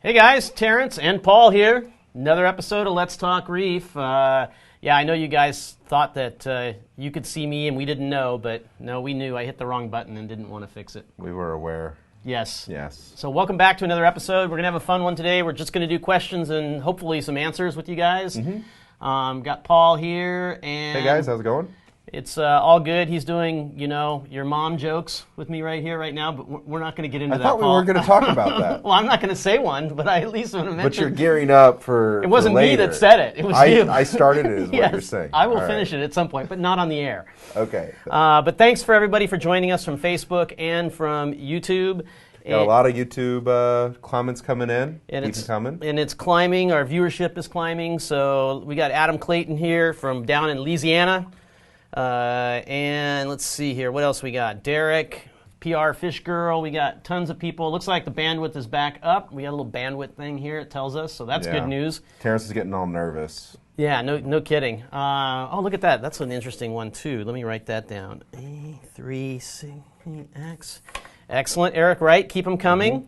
Hey guys, Terence and Paul here. Another episode of Let's Talk Reef. Yeah, I know you guys thought that you could see me and we didn't know, but no, we knew. I hit the wrong button and didn't want to fix it. We were aware. Yes. Yes. So welcome back to another episode. We're going to have a fun one today. We're just going to do questions and hopefully some answers with you guys. Got Paul here. And hey guys, how's it going? It's all good. He's doing, your mom jokes with me right here, right now, but we're not going to get into that, I thought we Paul. weren't going to talk about that. Well, I'm not going to say one, but I at least want to mention. But you're gearing up for It wasn't me later. that said it. It was you. I started it, is Yes, what you're saying. I will All finish it at some point, but not on the air. Okay. But thanks for everybody for joining us from Facebook and from YouTube. Got a lot of YouTube comments coming in. And Keep them coming. And it's climbing. Our viewership is climbing. So we got Adam Clayton here from down in Louisiana. And let's see here. What else we got? Derek, PR Fish Girl. We got tons of people. Looks like the bandwidth is back up. We got a little bandwidth thing here, it tells us. So that's good news. Terrence is getting all nervous. Yeah, no kidding. Oh, look at that. That's an interesting one, too. Let me write that down. A3CX. Excellent. Eric Wright, keep them coming.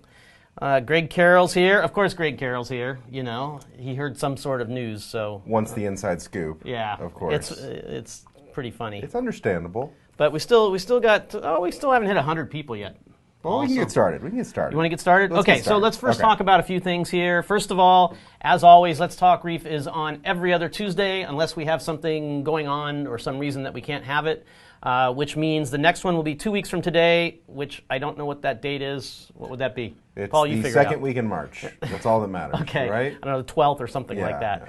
Greg Carroll's here. Of course, Greg Carroll's here. He heard some sort of news, so. Once the inside scoop. Yeah. Of course. It's pretty funny. It's understandable. But we still haven't hit 100 people yet. Well, we can get started. You want to get started? Let's So let's first talk about a few things here. First of all, as always, Let's Talk Reef is on every other Tuesday, unless we have something going on or some reason that we can't have it, which means the next one will be 2 weeks from today, which I don't know what that date is. What would that be? It's Paul, you the figure it second out. week in March. That's all that matters. Okay. Right? I don't know, the 12th or something like that. Yeah.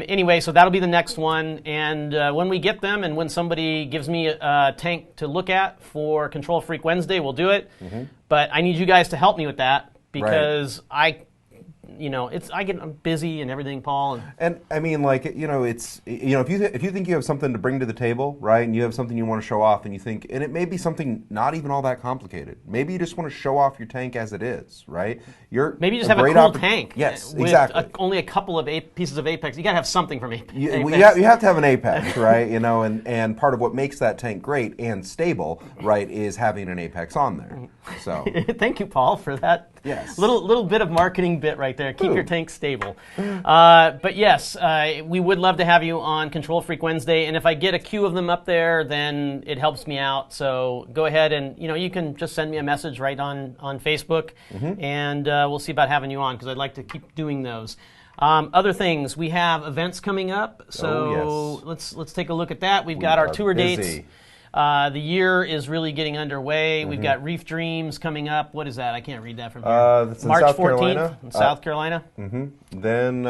Anyway, so that'll be the next one. And when we get them and when somebody gives me a tank to look at for Control Freak Wednesday, we'll do it. But I need you guys to help me with that because I'm busy and everything, Paul. And I mean, it's if you think you have something to bring to the table, right, and you have something you want to show off, and it may be something not even all that complicated. Maybe you just want to show off your tank as it is, right? Maybe you just have a cool tank. Yes, with exactly. Only a couple of pieces of Apex. You got to have something from Apex. You have to have an Apex, right? And part of what makes that tank great and stable, right, is having an Apex on there. So thank you, Paul, for that. Yes. Little bit of marketing bit right there. Keep your tank stable. But yes, we would love to have you on Control Freak Wednesday. And if I get a queue of them up there, then it helps me out. So go ahead and you can just send me a message right on Facebook, and we'll see about having you on because I'd like to keep doing those. Other things, we have events coming up. So let's take a look at that. We've got our tour dates. The year is really getting underway. We've got Reef Dreams coming up. What is that? I can't read that from here. That's in March South 14th Carolina. in South Carolina. Then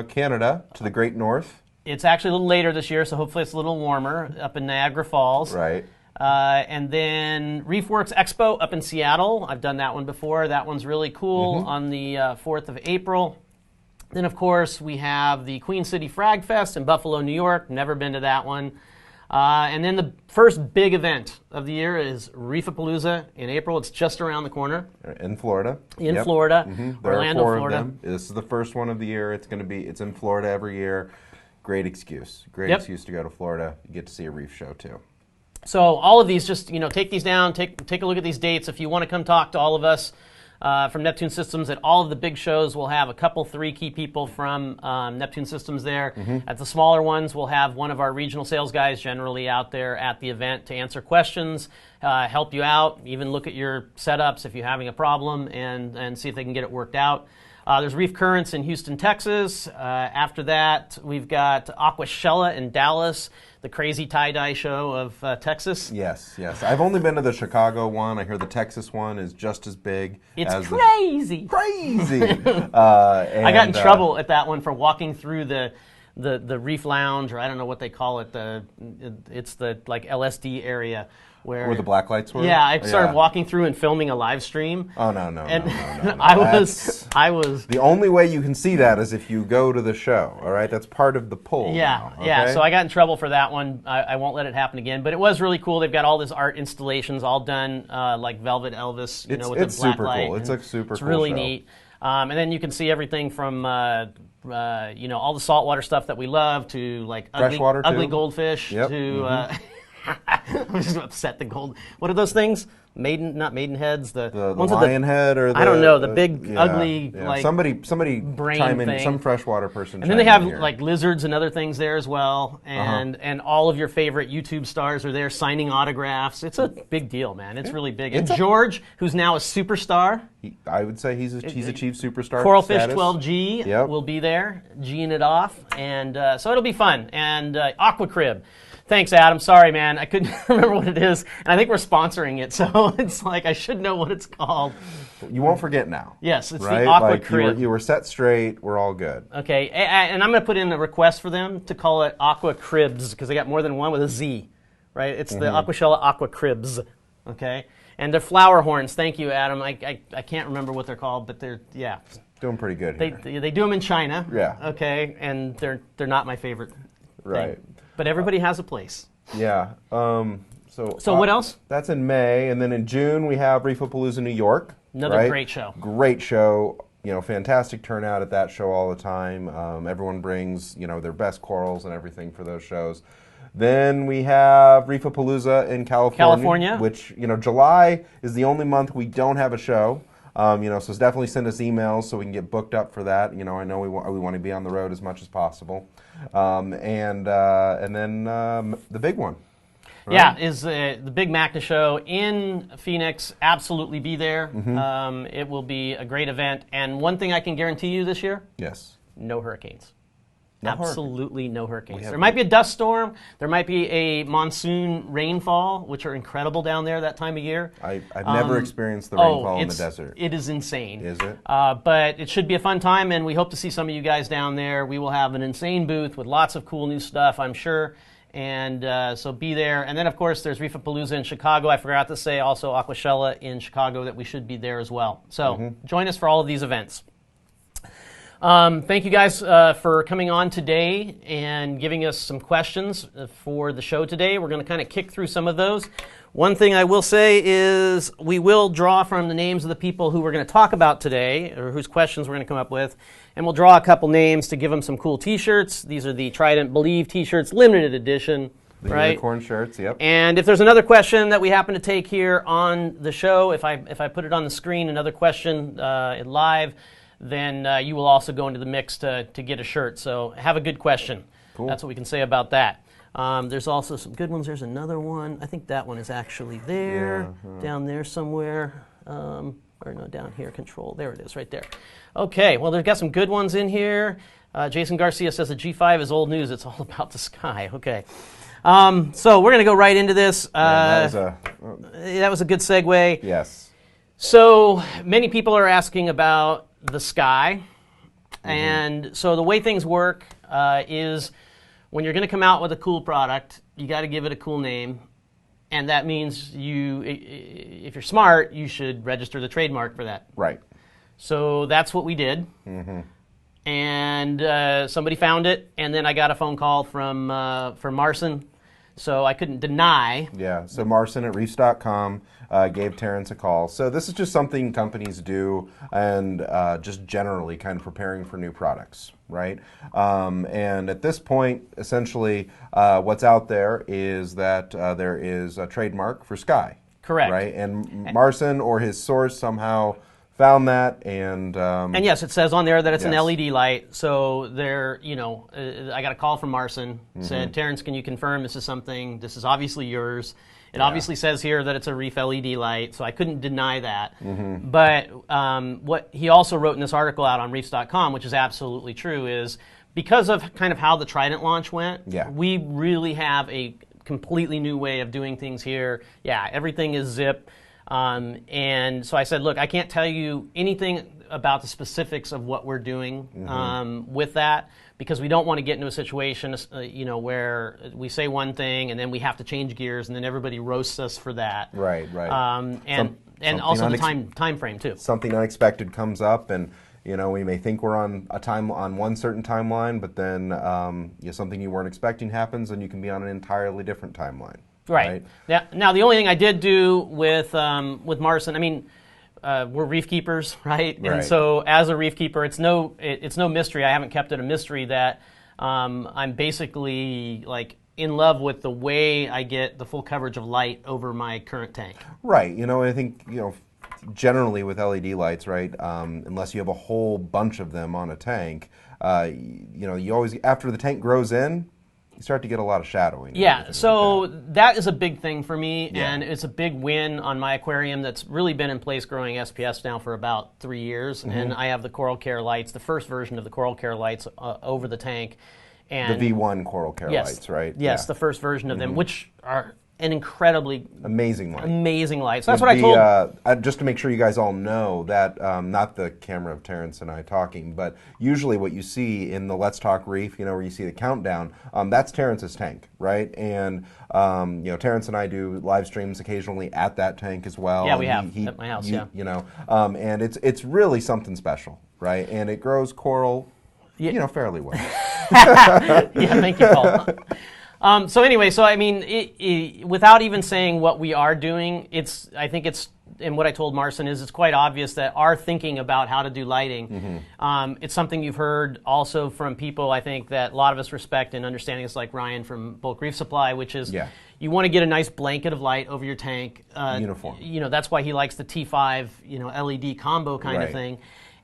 Canada to the Great North. It's actually a little later this year, so hopefully it's a little warmer up in Niagara Falls. Right. And then ReefWorks Expo up in Seattle. I've done that one before. That one's really cool on the 4th of April. Then, of course, we have the Queen City Frag Fest in Buffalo, New York. Never been to that one. And then the first big event of the year is Reefapalooza in April. It's just around the corner. In Florida. Florida. Orlando, Florida. Of them. This is the first one of the year. It's in Florida every year. Great excuse. Excuse to go to Florida. You get to see a reef show too. So all of these, just take these down. Take a look at these dates. If you want to come talk to all of us from Neptune Systems at all of the big shows, we'll have 3 key people from Neptune Systems there. At the smaller ones, we'll have one of our regional sales guys generally out there at the event to answer questions, help you out, even look at your setups if you're having a problem, and see if they can get it worked out. There's Reef Currents in Houston, Texas. After that, we've got Aquashella in Dallas, the crazy tie-dye show of Texas. Yes. I've only been to the Chicago one. I hear the Texas one is just as big. It's crazy. I I got in trouble at that one for walking through the Reef Lounge, or I don't know what they call it. It's the LSD area. Where the black lights were? Yeah, I started walking through and filming a live stream. Oh, no. I was... The only way you can see that is if you go to the show, all right? That's part of the pull. Yeah, now, yeah. okay? So I got in trouble for that one. I won't let it happen again. But it was really cool. They've got all these art installations all done like Velvet Elvis, with the black super light. Cool. It's a super cool It's really show. neat. And then you can see everything from... all the saltwater stuff that we love to like ugly Freshwater, goldfish Yep. to I'm just upset. The gold. What are those things? Not maidenheads. The ones with lion head or I don't know. The big ugly like somebody brain chime in. thing. Some freshwater person. And then they have like lizards and other things there as well, and all of your favorite YouTube stars are there signing autographs. It's a big deal, man. It's really big. And George, who's now a superstar. I would say he's achieved superstar Coralfish status. 12G will be there, G'ing it off, and so it'll be fun. And Aqua Crib. Thanks, Adam. Sorry, man. I couldn't remember what it is. And I think we're sponsoring it, so it's like I should know what it's called. You won't forget now. Yes, it's right? the Aqua like Crib. You were set straight. We're all good. Okay, and I'm going to put in a request for them to call it Aqua Cribs because they got more than one with a Z, right? It's the Aquashella Aqua Cribs, okay? And they're flower horns. Thank you, Adam. I can't remember what they're called, but they're, Doing pretty good here. They do them in China. Yeah. Okay, and they're not my favorite right. thing. But everybody has a place. Yeah. So what else? That's in May, and then in June we have Reefapalooza New York. Another great show. Great show. Fantastic turnout at that show all the time. Everyone brings their best corals and everything for those shows. Then we have Reefapalooza in California, which July is the only month we don't have a show. So definitely send us emails so we can get booked up for that. I know we want to be on the road as much as possible. And then the big one. Right? Yeah, is the Big Macna Show in Phoenix. Absolutely be there. It will be a great event. And one thing I can guarantee you this year? Yes. No hurricanes. No Absolutely no hurricanes. There might be a dust storm. There might be a monsoon rainfall, which are incredible down there that time of year. I've never experienced the rainfall in the desert. It is insane. Is it? But it should be a fun time, and we hope to see some of you guys down there. We will have an insane booth with lots of cool new stuff, I'm sure. And so be there. And then, of course, there's Reefapalooza in Chicago. I forgot to say also Aquashella in Chicago that we should be there as well. So join us for all of these events. Thank you guys for coming on today and giving us some questions for the show today. We're going to kind of kick through some of those. One thing I will say is we will draw from the names of the people who we're going to talk about today, or whose questions we're going to come up with, and we'll draw a couple names to give them some cool T-shirts. These are the Trident Believe T-shirts, limited edition. The right? unicorn shirts, yep. And if there's another question that we happen to take here on the show, if I put it on the screen, another question live, then you will also go into the mix to get a shirt. So have a good question. Cool. That's what we can say about that. There's also some good ones. There's another one. I think that one is actually there, down there somewhere. Or no, down here, control. There it is, right there. Okay, well, they've got some good ones in here. Jason Garcia says the G5 is old news. It's all about the sky. Okay. So we're going to go right into this. That was a good segue. Yes. So many people are asking about the sky. And so the way things work is when you're going to come out with a cool product, you got to give it a cool name. And that means if you're smart, you should register the trademark for that. Right. So that's what we did. And somebody found it, and then I got a phone call from Marcin. So I couldn't deny. Yeah, so Marcin at Reef.com gave Terence a call. So this is just something companies do and just generally kind of preparing for new products, right? And at this point, essentially, what's out there is that there is a trademark for Sky. Correct. Right? And Marcin or his source somehow found that, and yes, it says on there that it's an LED light. So there, I got a call from Marcin. Said, Terence, can you confirm this is something? This is obviously yours. It obviously says here that it's a Reef LED light, so I couldn't deny that. But what he also wrote in this article out on Reefs.com, which is absolutely true, is because of kind of how the Trident launch went, we really have a completely new way of doing things here. Yeah, everything is zip. And so I said, look, I can't tell you anything about the specifics of what we're doing with that, because we don't want to get into a situation, where we say one thing and then we have to change gears and then everybody roasts us for that. Right. And also the time frame too. Something unexpected comes up, and we may think we're on one certain timeline, but then something you weren't expecting happens, and you can be on an entirely different timeline. Right. Now, the only thing I did do with Marcin, I mean, we're reef keepers, right? And so, as a reef keeper, it's no mystery. I haven't kept it a mystery that I'm basically like in love with the way I get the full coverage of light over my current tank. Right. I think, generally with LED lights, right, unless you have a whole bunch of them on a tank, you always, after the tank grows in, you start to get a lot of shadowing. Yeah, so that is a big thing for me, Yeah. and it's a big win on my aquarium that's really been in place growing SPS now for about 3 years, and I have the Coral Care lights, the first version of the Coral Care lights over the tank. And the V1 Coral Care lights, right? Yes, Yeah. the first version of them, which are an incredibly amazing light. Amazing light. So that's what I told. Just to make sure you guys all know that, not the camera of Terence and I talking, but usually what you see in the Let's Talk Reef, where you see the countdown, that's Terence's tank, right? And Terence and I do live streams occasionally at that tank as well. Yeah, we have at my house. And it's really something special, right? And it grows coral, fairly well. Yeah, thank you, Paul. So anyway, I mean, without even saying what we are doing, I think it's, and what I told Marcin is, it's quite obvious that our thinking about how to do lighting, it's something you've heard also from people, I think, that a lot of us respect and understanding. It's like Ryan from Bulk Reef Supply, which is, you want to get a nice blanket of light over your tank. Uniform. That's why he likes the T5, LED combo kind of thing.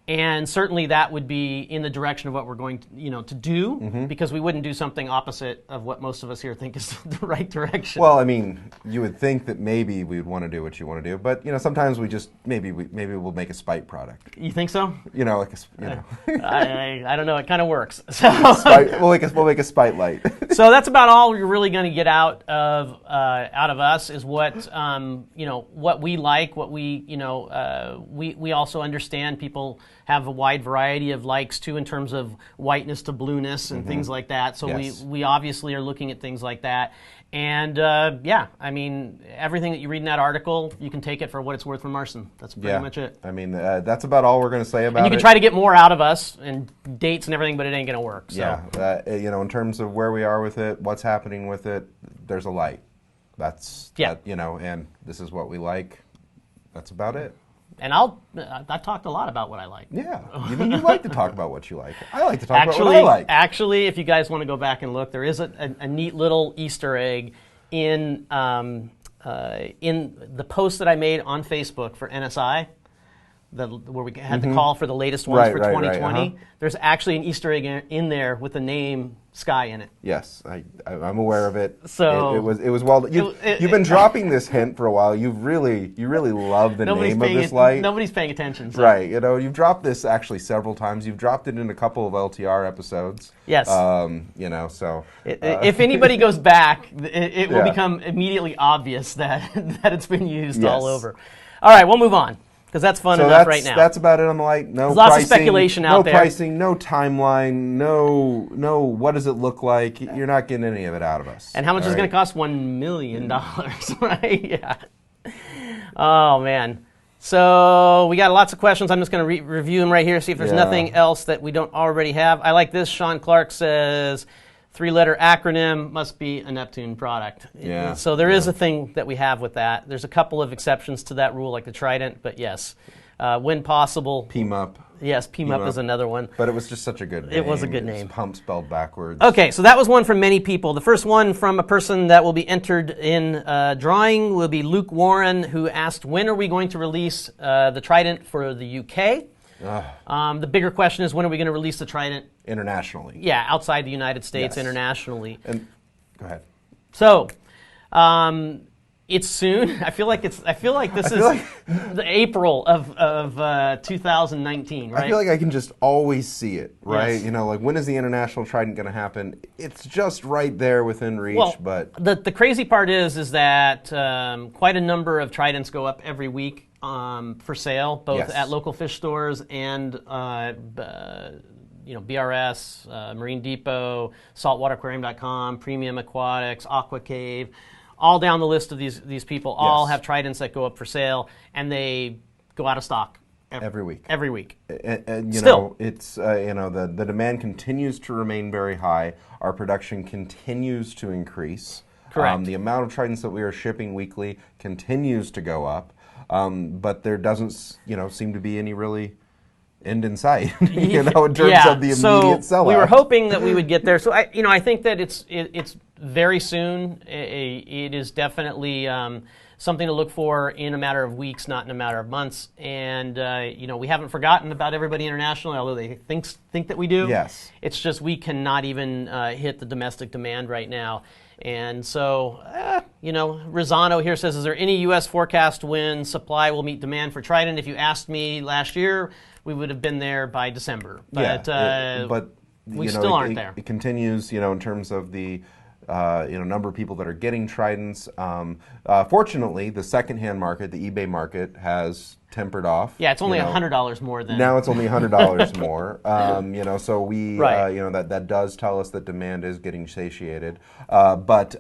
And certainly that would be in the direction of what we're going to, to do, because we wouldn't do something opposite of what most of us here think is the right direction. Well, I mean, you would think that maybe we would want to do what you want to do, but sometimes we just maybe we'll make a spite product. You think so? I don't know. It kind of works. So we'll make a spite light. So that's about all we're really going to get out of us is what what we like, what we also understand people have a wide variety of likes too in terms of whiteness to blueness and things like that. So we obviously are looking at things like that. And I mean, everything that you read in that article, you can take it for what it's worth from Marcin. That's pretty much it. I mean, that's about all we're going to say about it. And you can try to get more out of us and dates and everything, but it ain't going to work. So. Yeah, in terms of where we are with it, what's happening with it, there's a light. That's, and this is what we like. That's about it. And I've talked a lot about what I like. Yeah, you like to talk about what you like. I like to talk about what I like. Actually, if you guys want to go back and look, there is a neat little Easter egg in the post that I made on Facebook for NSI, where we had the call for the latest ones for 2020. There's actually an Easter egg in there with the name Sky in it. Yes, I'm aware of it. So it was well. You've been dropping this hint for a while. You really love the name of this light. Nobody's paying attention. So. Right. You've dropped this actually several times. You've dropped it in a couple of LTR episodes. Yes. So if anybody goes back, it will become immediately obvious that it's been used all over. All right, we'll move on. Because that's fun enough right now. That's about it on the light. No There's pricing, lots of speculation out there. No pricing, no timeline, no what does it look like. You're not getting any of it out of us. And how much is it going to cost? $1 million, right? Yeah. Oh, man. So we got lots of questions. I'm just going to review them right here, see if there's nothing else that we don't already have. I like this. Sean Clark says, 3-letter acronym must be a Neptune product. Yeah. So there is a thing that we have with that. There's a couple of exceptions to that rule, like the Trident, but yes, when possible. PMUP. Yes, PMUP is another one. But it was just such a good name. It was a good name. Pump spelled backwards. Okay, so that was one from many people. The first one from a person that will be entered in drawing will be Luke Warren, who asked, when are we going to release the Trident for the UK? The bigger question is, when are we going to release the Trident internationally? Yeah, outside the United States, internationally. And go ahead. So, it's soon. I feel like this is the April of 2019, right? I feel like I can just always see it, right? Yes. Like when is the international Trident going to happen? It's just right there within reach. Well, but the crazy part is that quite a number of Tridents go up every week. For sale, both at local fish stores and BRS, Marine Depot, saltwateraquarium.com, Premium Aquatics, Aqua Cave, all down the list of these people. All have Tridents that go up for sale, and they go out of stock every week. Every week. And Still, it's the demand continues to remain very high. Our production continues to increase. Correct. The amount of Tridents that we are shipping weekly continues to go up. But there doesn't, seem to be any really end in sight, in terms of the immediate sellout. We were hoping that we would get there. So I think that it's very soon. It is definitely something to look for in a matter of weeks, not in a matter of months. And we haven't forgotten about everybody internationally, although they think that we do. Yes. It's just we cannot even hit the domestic demand right now. And so, Rosano here says, is there any U.S. forecast when supply will meet demand for Trident? If you asked me last year, we would have been there by December. But, we still aren't there. It continues, in terms of the number of people that are getting Tridents. Fortunately, the secondhand market, the eBay market, has tempered off. Yeah, it's only $100 more than now. It's only $100 more. So we, right. that does tell us that demand is getting satiated. BRS,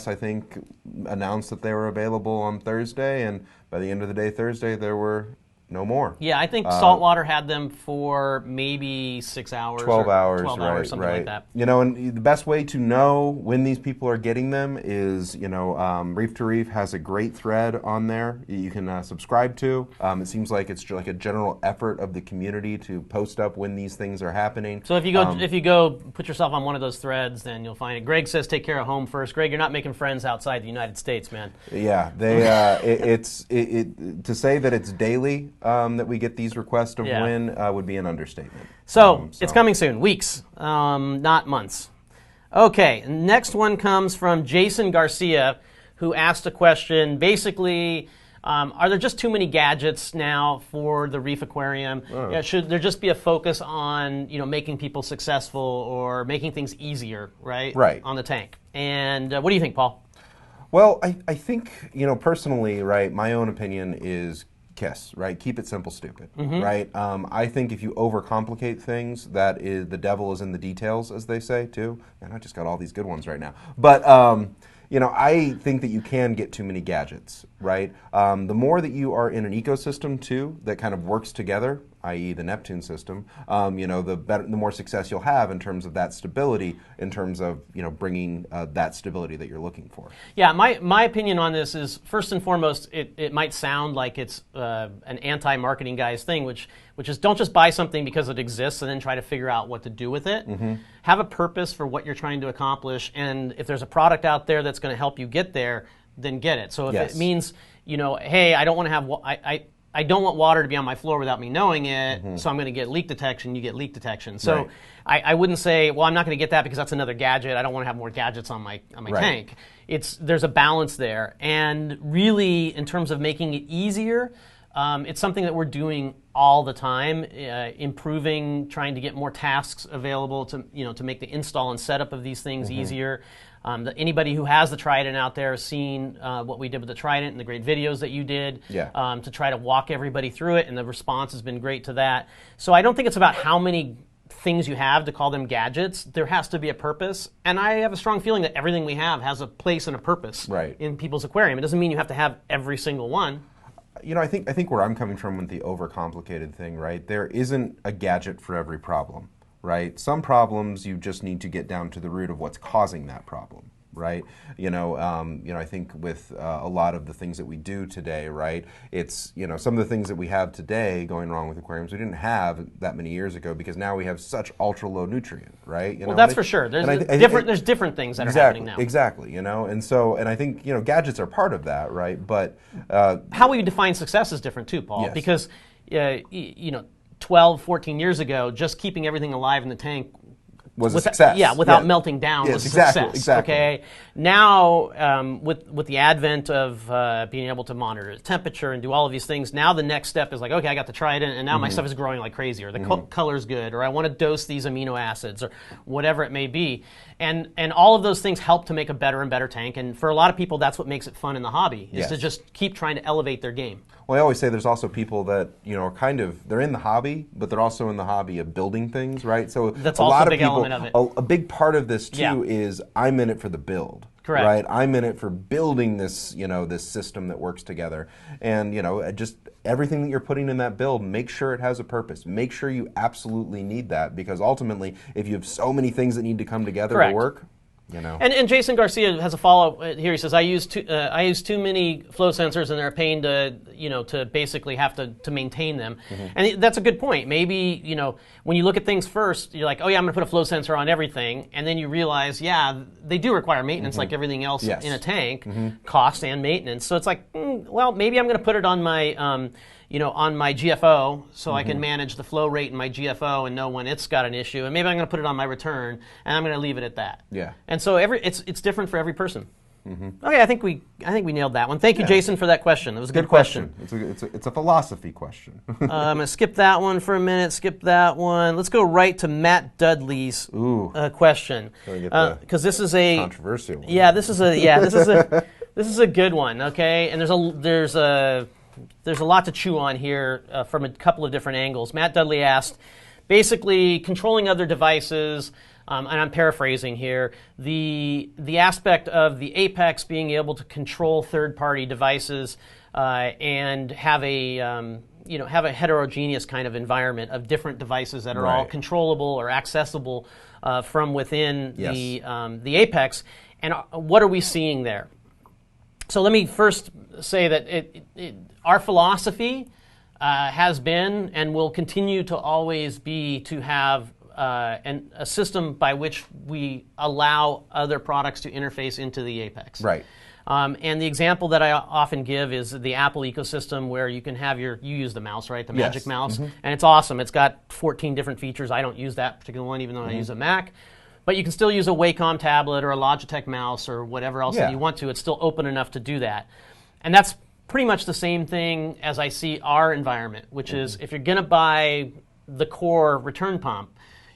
I think, announced that they were available on Thursday, and by the end of the day Thursday, there were no more. Yeah, I think Saltwater had them for maybe 6 hours. 12 hours, 12 hours, something like that. And the best way to know when these people are getting them is, Reef to Reef has a great thread on there you can subscribe to. It seems like it's like a general effort of the community to post up when these things are happening. So if you go put yourself on one of those threads, then you'll find it. Greg says take care of home first. Greg, you're not making friends outside the United States, man. Yeah, they to say that it's daily that we get these requests of when would be an understatement. So it's coming soon, weeks, not months. Okay, next one comes from Jason Garcia, who asked a question. Basically, are there just too many gadgets now for the Reef Aquarium? Should there just be a focus on making people successful or making things easier, right? On the tank. And what do you think, Paul? Well, I think personally, right. My own opinion is KISS, right? Keep it simple, stupid, right? I think if you overcomplicate things, the devil is in the details, as they say, too. And I just got all these good ones right now. But, I think that you can get too many gadgets, right? The more that you are in an ecosystem, too, that kind of works together, i.e. the Neptune system, the more success you'll have in terms of that stability, in terms of bringing that stability that you're looking for. Yeah, my opinion on this is, first and foremost, it might sound like it's an anti-marketing guy's thing, which is don't just buy something because it exists and then try to figure out what to do with it. Have a purpose for what you're trying to accomplish, and if there's a product out there that's going to help you get there, then get it. So if it means, hey, I don't want to have I don't want water to be on my floor without me knowing it, so I'm going to get leak detection, you get leak detection. So I wouldn't say, well, I'm not going to get that because that's another gadget. I don't want to have more gadgets on my tank. There's a balance there. And really, in terms of making it easier, it's something that we're doing all the time, improving, trying to get more tasks available to make the install and setup of these things easier. Anybody who has the Trident out there has seen what we did with the Trident and the great videos that you did to try to walk everybody through it, and the response has been great to that. So I don't think it's about how many things you have to call them gadgets. There has to be a purpose, and I have a strong feeling that everything we have has a place and a purpose in people's aquarium. It doesn't mean you have to have every single one. I think where I'm coming from with the overcomplicated thing, right? There isn't a gadget for every problem. Right? Some problems you just need to get down to the root of what's causing that problem, right? I think with a lot of the things that we do today, right? It's some of the things that we have today going wrong with aquariums we didn't have that many years ago because now we have such ultra low nutrient, right? Well, that's for sure. There's different things that are happening now. Exactly. And I think gadgets are part of that, right? But how we define success is different too, Paul, because 12, 14 years ago, just keeping everything alive in the tank was a success. Yeah, without melting down was a success. Exactly. Okay. Now, with the advent of being able to monitor the temperature and do all of these things, now the next step is like, okay, I got the Trident, and now my stuff is growing like crazy, or the color's good, or I want to dose these amino acids, or whatever it may be. And all of those things help to make a better and better tank. And for a lot of people, that's what makes it fun in the hobby, is to just keep trying to elevate their game. Well, I always say there's also people that are they're in the hobby, but they're also in the hobby of building things, right? So that's also a big element of it. A big part of this too is I'm in it for the build. Correct. Right? I'm in it for building this, this system that works together. And, just everything that you're putting in that build, make sure it has a purpose. Make sure you absolutely need that, because ultimately, if you have so many things that need to come together to work, You know. And Jason Garcia has a follow-up here. He says, I use too many flow sensors, and they're a pain to, to basically have to maintain them. And that's a good point. Maybe, when you look at things first, you're like, oh yeah, I'm going to put a flow sensor on everything. And then you realize, yeah, they do require maintenance like everything else in a tank, cost and maintenance. So it's like, well, maybe I'm going to put it on my, on my GFO so I can manage the flow rate in my GFO and know when it's got an issue. And maybe I'm going to put it on my return, and I'm going to leave it at that. Yeah. And so it's different for every person. Okay, I think we nailed that one. Thank you, Jason, for that question. It was a good question. It's a philosophy question. I'm going to skip that one for a minute. Skip that one. Let's go right to Matt Dudley's question, because this is a controversial one. Yeah, this is a good one. Okay, and there's a lot to chew on here from a couple of different angles. Matt Dudley asked, basically controlling other devices. And I'm paraphrasing here, the aspect of the Apex being able to control third-party devices and have a heterogeneous kind of environment of different devices that are all controllable or accessible from within the Apex. And what are we seeing there? So let me first say that our philosophy has been and will continue to always be to have a system by which we allow other products to interface into the Apex. Right. And the example that I often give is the Apple ecosystem, where you can have you use the mouse, right? The Magic Mouse. And it's awesome. It's got 14 different features. I don't use that particular one, even though I use a Mac. But you can still use a Wacom tablet or a Logitech mouse or whatever else that you want to. It's still open enough to do that. And that's pretty much the same thing as I see our environment, which is if you're going to buy the core return pump,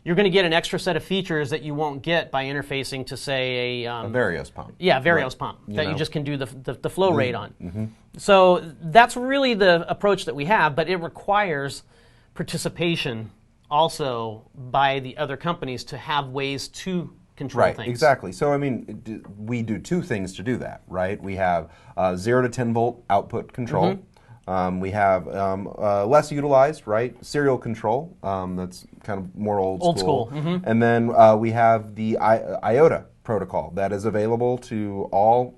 you're going to get an extra set of features that you won't get by interfacing to, say, a Varios pump. Yeah, Varios pump that you just can do the flow rate on. So that's really the approach that we have, but it requires participation also by the other companies to have ways to control things. Exactly. So, I mean, we do two things to do that, right? We have 0 to 10 volt output control. We have less utilized, right? Serial control. That's kind of more old school. And then we have the IOTA protocol that is available to all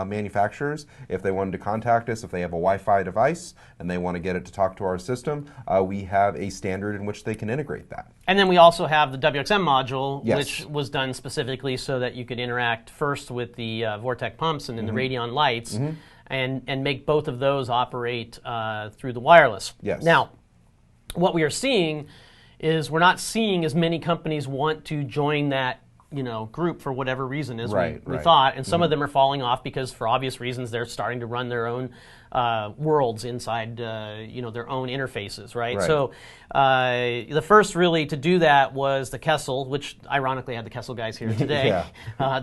manufacturers if they wanted to contact us, if they have a Wi-Fi device and they want to get it to talk to our system. We have a standard in which they can integrate that. And then we also have the WXM module, which was done specifically so that you could interact first with the Vortec pumps and then the Radion lights. And make both of those operate through the wireless. Now, what we are seeing is we're not seeing as many companies want to join that group for whatever reason as we thought, and some of them are falling off because, for obvious reasons, they're starting to run their own worlds inside their own interfaces, right? So the first really to do that was the Kessel, which ironically had the Kessel guys here today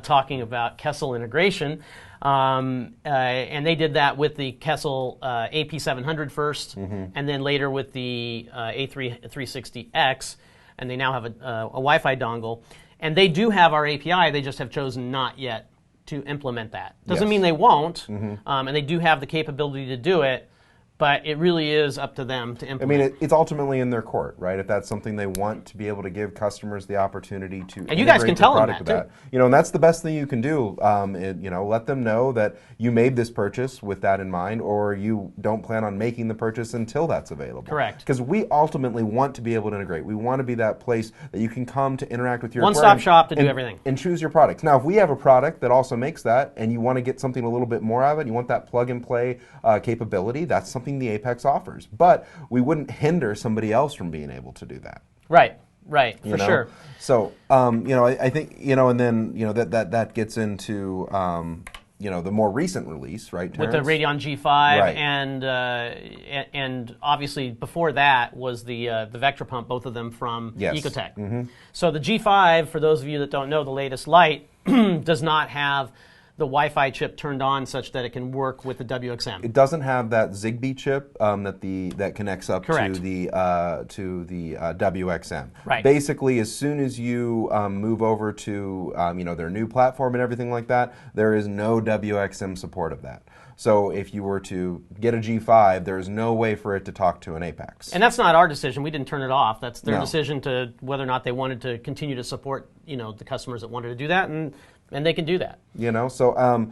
talking about Kessel integration. And they did that with the Kessel AP700 first, and then later with the A360X, and they now have a Wi-Fi dongle. And they do have our API, they just have chosen not yet to implement that. Doesn't mean they won't, and they do have the capability to do it, but it really is up to them to implement. I mean, it's ultimately in their court, right? If that's something they want to be able to give customers the opportunity to and you guys can tell them that, too. And that's the best thing you can do. Let them know that you made this purchase with that in mind, or you don't plan on making the purchase until that's available. Correct. Because we ultimately want to be able to integrate. We want to be that place that you can come to interact with your one-stop shop to do everything. And choose your products. Now, if we have a product that also makes that, and you want to get something a little bit more out of it, you want that plug-and-play capability, that's something the Apex offers. But we wouldn't hinder somebody else from being able to do that. Right, for sure. So, I think, and then, that gets into, the more recent release, right, Terence? With the Radeon G5, and obviously before that was the Vectra pump, both of them from Ecotech. So the G5, for those of you that don't know, the latest light, does not have the Wi-Fi chip turned on such that it can work with the WXM. It doesn't have that Zigbee chip that connects up Correct. to the WXM. Right. Basically, as soon as you move over to their new platform and everything like that, there is no WXM support of that. So if you were to get a G5, there's no way for it to talk to an Apex. And that's not our decision. We didn't turn it off. That's their No. decision to whether or not they wanted to continue to support, the customers that wanted to do that, and they can do that. So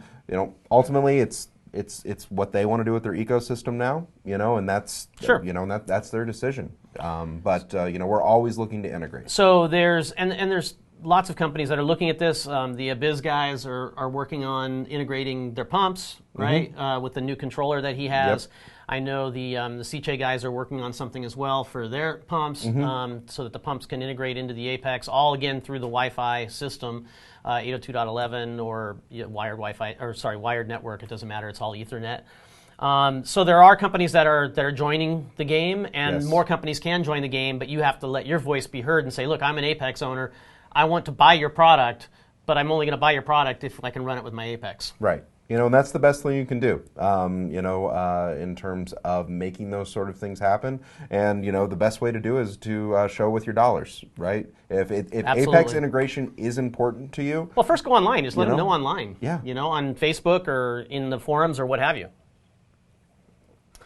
ultimately, it's what they want to do with their ecosystem now. And that's Sure. That's their decision. But we're always looking to integrate. So there's lots of companies that are looking at this. The Abiz guys are working on integrating their pumps, right, with the new controller that he has. Yep. I know the CJ guys are working on something as well for their pumps, so that the pumps can integrate into the Apex, all again through the Wi-Fi system, 802.11 or wired Wi-Fi, or sorry, wired network. It doesn't matter. It's all Ethernet. So there are companies that are joining the game, and Yes. more companies can join the game, but you have to let your voice be heard and say, look, I'm an Apex owner. I want to buy your product, but I'm only going to buy your product if I can run it with my Apex. Right. And that's the best thing you can do, in terms of making those sort of things happen. And, the best way to do is to show with your dollars, right? If Apex Absolutely. integration is important to you. Well, first go online. Just let them know online. Yeah. On Facebook or in the forums or what have you.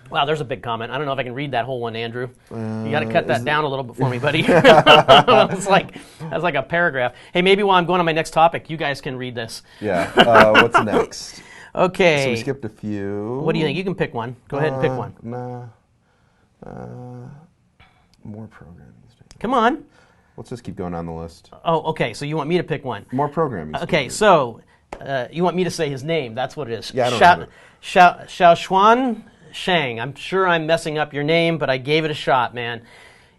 Wow, there's a big comment. I don't know if I can read that whole one, Andrew. You got to cut that down a little bit for me, buddy. That's like a paragraph. Hey, maybe while I'm going on my next topic, you guys can read this. Yeah. What's next? Okay. So we skipped a few. What do you think? You can pick one. Go ahead and pick one. More programming statements. Come on. Let's just keep going on the list. Oh, okay. So you want me to pick one? More programming Okay. statements. So you want me to say his name? That's what it is. Yeah, I don't have it. Xiaoshuan Shang. I'm sure I'm messing up your name, but I gave it a shot, man.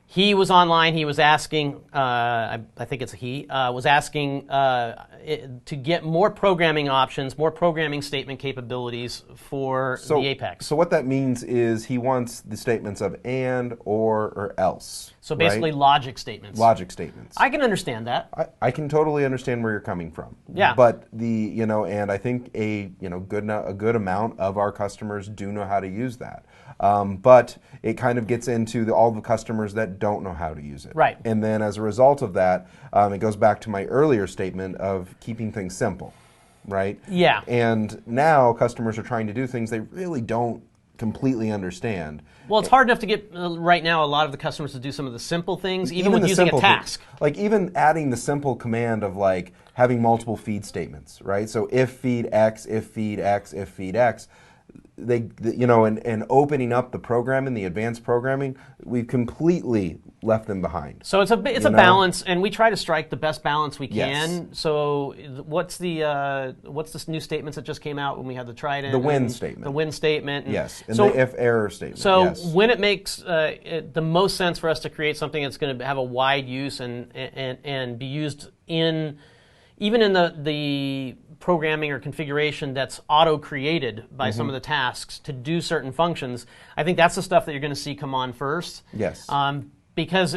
He was online. He was asking, I think it's a he, was asking to get more programming options, more programming statement capabilities for the Apex. So what that means is he wants the statements of and, or else. So basically right? logic statements. Logic statements. I can understand that. I can totally understand where you're coming from. Yeah. But and I think a good amount of our customers do know how to use that. But it kind of gets into all the customers that don't know how to use it. Right. And then as a result of that, it goes back to my earlier statement of keeping things simple, right? Yeah. And now customers are trying to do things they really don't completely understand. Well, it's hard enough to get right now a lot of the customers to do some of the simple things, even with the using a simple task. Like even adding the simple command of like having multiple feed statements, right? So if feed X, if feed X, if feed X, and opening up the programming, the advanced programming, we've completely left them behind. So it's a balance, and we try to strike the best balance we can. Yes. So what's this new statements that just came out when we had the Trident? The when statement. The when statement. Yes, and so, the if error statement. So yes. when it makes the most sense for us to create something that's going to have a wide use and be used even in the programming or configuration that's auto-created by some of the tasks to do certain functions, I think that's the stuff that you're going to see come on first. Yes. Because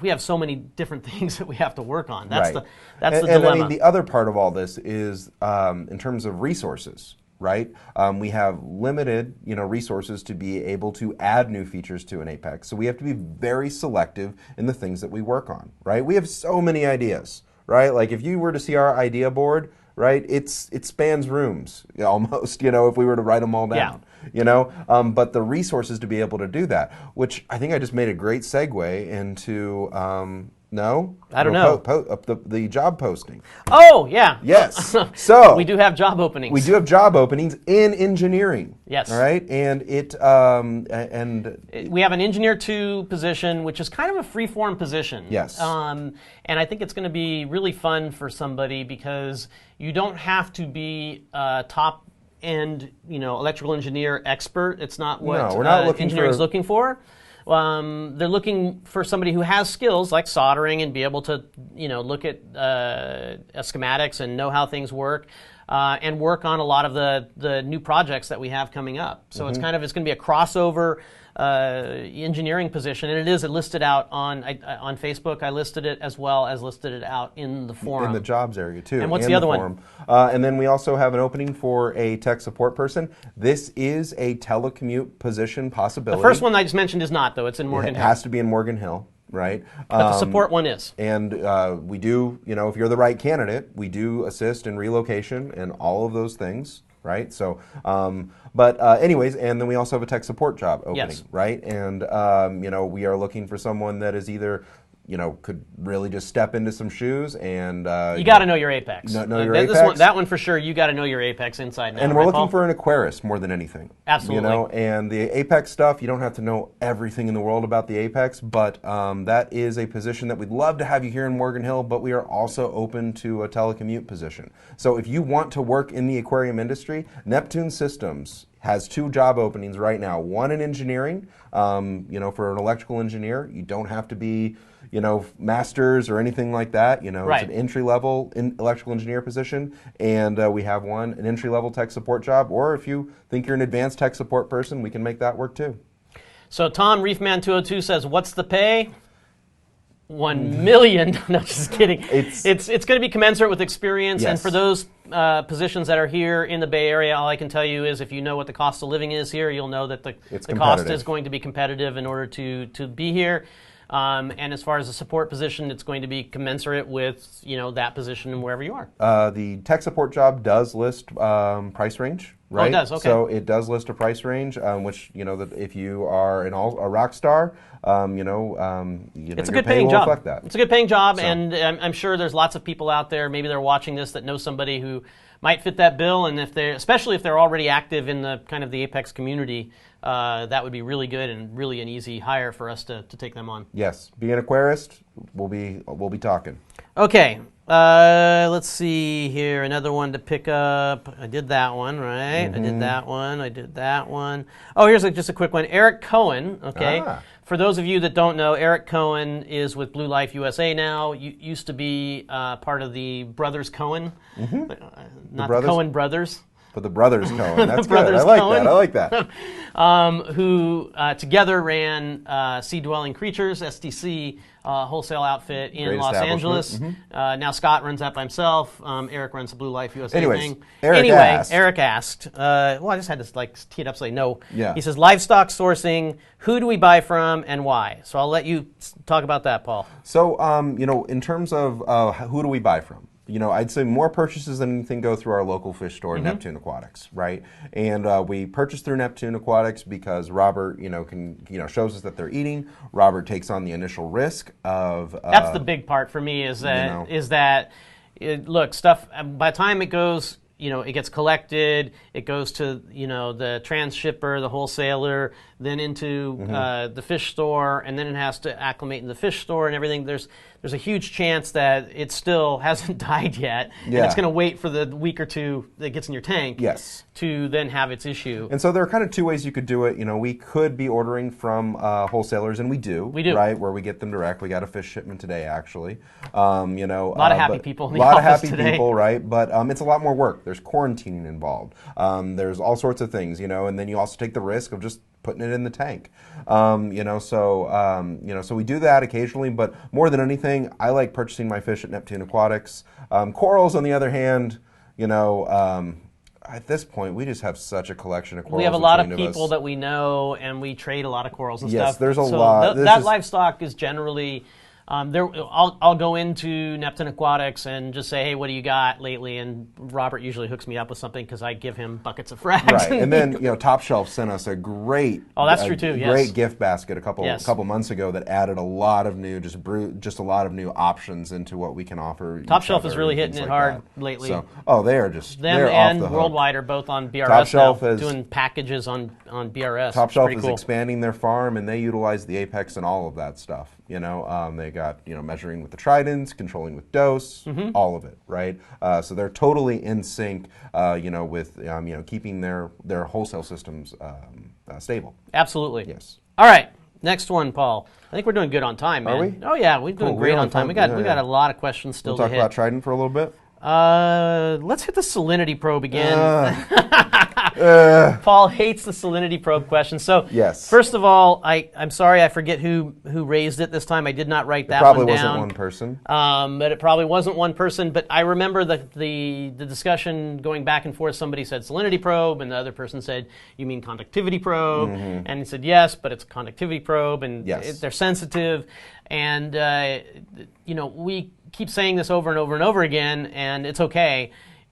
we have so many different things that we have to work on. That's right. the and dilemma. I mean, the other part of all this is in terms of resources, right? We have limited, resources to be able to add new features to an Apex. So we have to be very selective in the things that we work on, right? We have so many ideas, right? Like if you were to see our idea board, right? It spans rooms almost, if we were to write them all down. Yeah. But the resources to be able to do that, which I think I just made a great segue into, no? I don't know. The job posting. Oh, yeah. Yes. So we do have job openings. We do have job openings in engineering. Yes. All right. And we have an Engineer 2 position, which is kind of a free-form position. Yes. And I think it's going to be really fun for somebody because you don't have to be a top-end, electrical engineer expert. It's not what we're not looking engineering is for looking for. They're looking for somebody who has skills like soldering and be able to, look at schematics and know how things work, and work on a lot of the new projects that we have coming up. So it's going to be a crossover engineering position, and it is listed out on Facebook. I listed it as well as listed it out in the forum. In the jobs area too. And what's the other one? And then we also have an opening for a tech support person. This is a telecommute position possibility. The first one I just mentioned is not, though. It's in Morgan It Hill. has to be in Morgan Hill. Right, but the support one is, and we do. If you're the right candidate, we do assist in relocation and all of those things. Right. So, anyways, and then we also have a tech support job opening. Yes. Right, and we are looking for someone that is either could really just step into some shoes and... you got to know your apex. Know your apex. That one for sure, you got to know your apex inside and out. And we're right, looking Paul? for an aquarist more than anything. Absolutely. And the apex stuff, you don't have to know everything in the world about the apex, but that is a position that we'd love to have you here in Morgan Hill, but we are also open to a telecommute position. So if you want to work in the aquarium industry, Neptune Systems has 2 job openings right now. One in engineering, for an electrical engineer. You don't have to be... masters or anything like that. Right. It's an entry-level electrical engineer position, and we have an entry-level tech support job, or if you think you're an advanced tech support person, we can make that work too. So Tom Reefman202 says, what's the pay? $1 million. No, just kidding. It's going to be commensurate with experience, yes. And for those positions that are here in the Bay Area, all I can tell you is if you know what the cost of living is here, you'll know that the cost is going to be competitive in order to be here. And as far as the support position, it's going to be commensurate with that position and wherever you are. The tech support job does list price range, right? Oh, it does. Okay. So it does list a price range, which that if you are a rock star, it's a good paying job. It's a good paying job, and I'm sure there's lots of people out there. Maybe they're watching this that know somebody who might fit that bill, and especially if they're already active in the kind of the Apex community. That would be really good and really an easy hire for us to take them on. Yes, be an aquarist. We'll be talking. Okay, let's see here. Another one to pick up. I did that one, right? Mm-hmm. I did that one. Oh, here's just a quick one. Eric Cohen. Okay. For those of you that don't know, Eric Cohen is with Blue Life USA now. Used to be part of the Brothers Cohen, not the Cohen Brothers. But the Brothers Cohen, that's good. I like that. Who together ran Sea Dwelling Creatures, SDC, wholesale outfit in Great Los Angeles. Now Scott runs that by himself. Eric runs the Blue Life USA thing. Eric asked, well, I just had to tee it up, say no. Yeah. He says, livestock sourcing, who do we buy from and why? So I'll let you talk about that, Paul. So, in terms of who do we buy from? I'd say more purchases than anything go through our local fish store, Neptune Aquatics, right? And we purchase through Neptune Aquatics because Robert, shows us that they're eating. Robert takes on the initial risk of. That's the big part for me. Look, stuff. By the time it goes. It gets collected, it goes to, the transshipper, the wholesaler, then into the fish store, and then it has to acclimate in the fish store and everything. There's a huge chance that it still hasn't died yet, and it's going to wait for the week or two that it gets in your tank to then have its issue. And so there are kind of 2 ways you could do it. We could be ordering from wholesalers, and we do, right, where we get them direct. We got a fish shipment today, actually. A lot of happy people in the office today. A lot of happy people, right? But it's a lot more work. There's quarantining involved. There's all sorts of things, and then you also take the risk of just putting it in the tank. So we do that occasionally, but more than anything, I like purchasing my fish at Neptune Aquatics. Corals, on the other hand, at this point, we just have such a collection of corals. We have a lot of people that we know, and we trade a lot of corals and stuff. Yes, there's a lot. That livestock is generally... I'll go into Neptune Aquatics and just say, hey, what do you got lately? And Robert usually hooks me up with something because I give him buckets of frags. Right, and then Top Shelf sent us a great great gift basket a couple months ago that added a lot of new just a lot of new options into what we can offer. Top Shelf is really hitting it hard lately. So, they are just them and Worldwide are both on BRS Top Shelf now, doing packages on BRS. Top Shelf is expanding their farm, and they utilize the Apex and all of that stuff. They got measuring with the Tridents, controlling with dose, all of it, right? So they're totally in sync, with keeping their wholesale systems stable. Absolutely. Yes. All right, next one, Paul. I think we're doing good on time, man. Are we? Oh yeah, we're doing great on time. We got a lot of questions still to hit. We'll talk about Trident for a little bit. Let's hit the Salinity probe again. Paul hates the salinity probe question. So yes. First of all, I'm sorry, I forget who raised it this time. I did not write that probably one down. wasn't one person. But it probably wasn't one person. But I remember the discussion going back and forth. Somebody said salinity probe, and the other person said, "You mean conductivity probe?" And he said, "Yes, but it's a conductivity probe, and they're sensitive." And we keep saying this over and over and over again, and it's okay.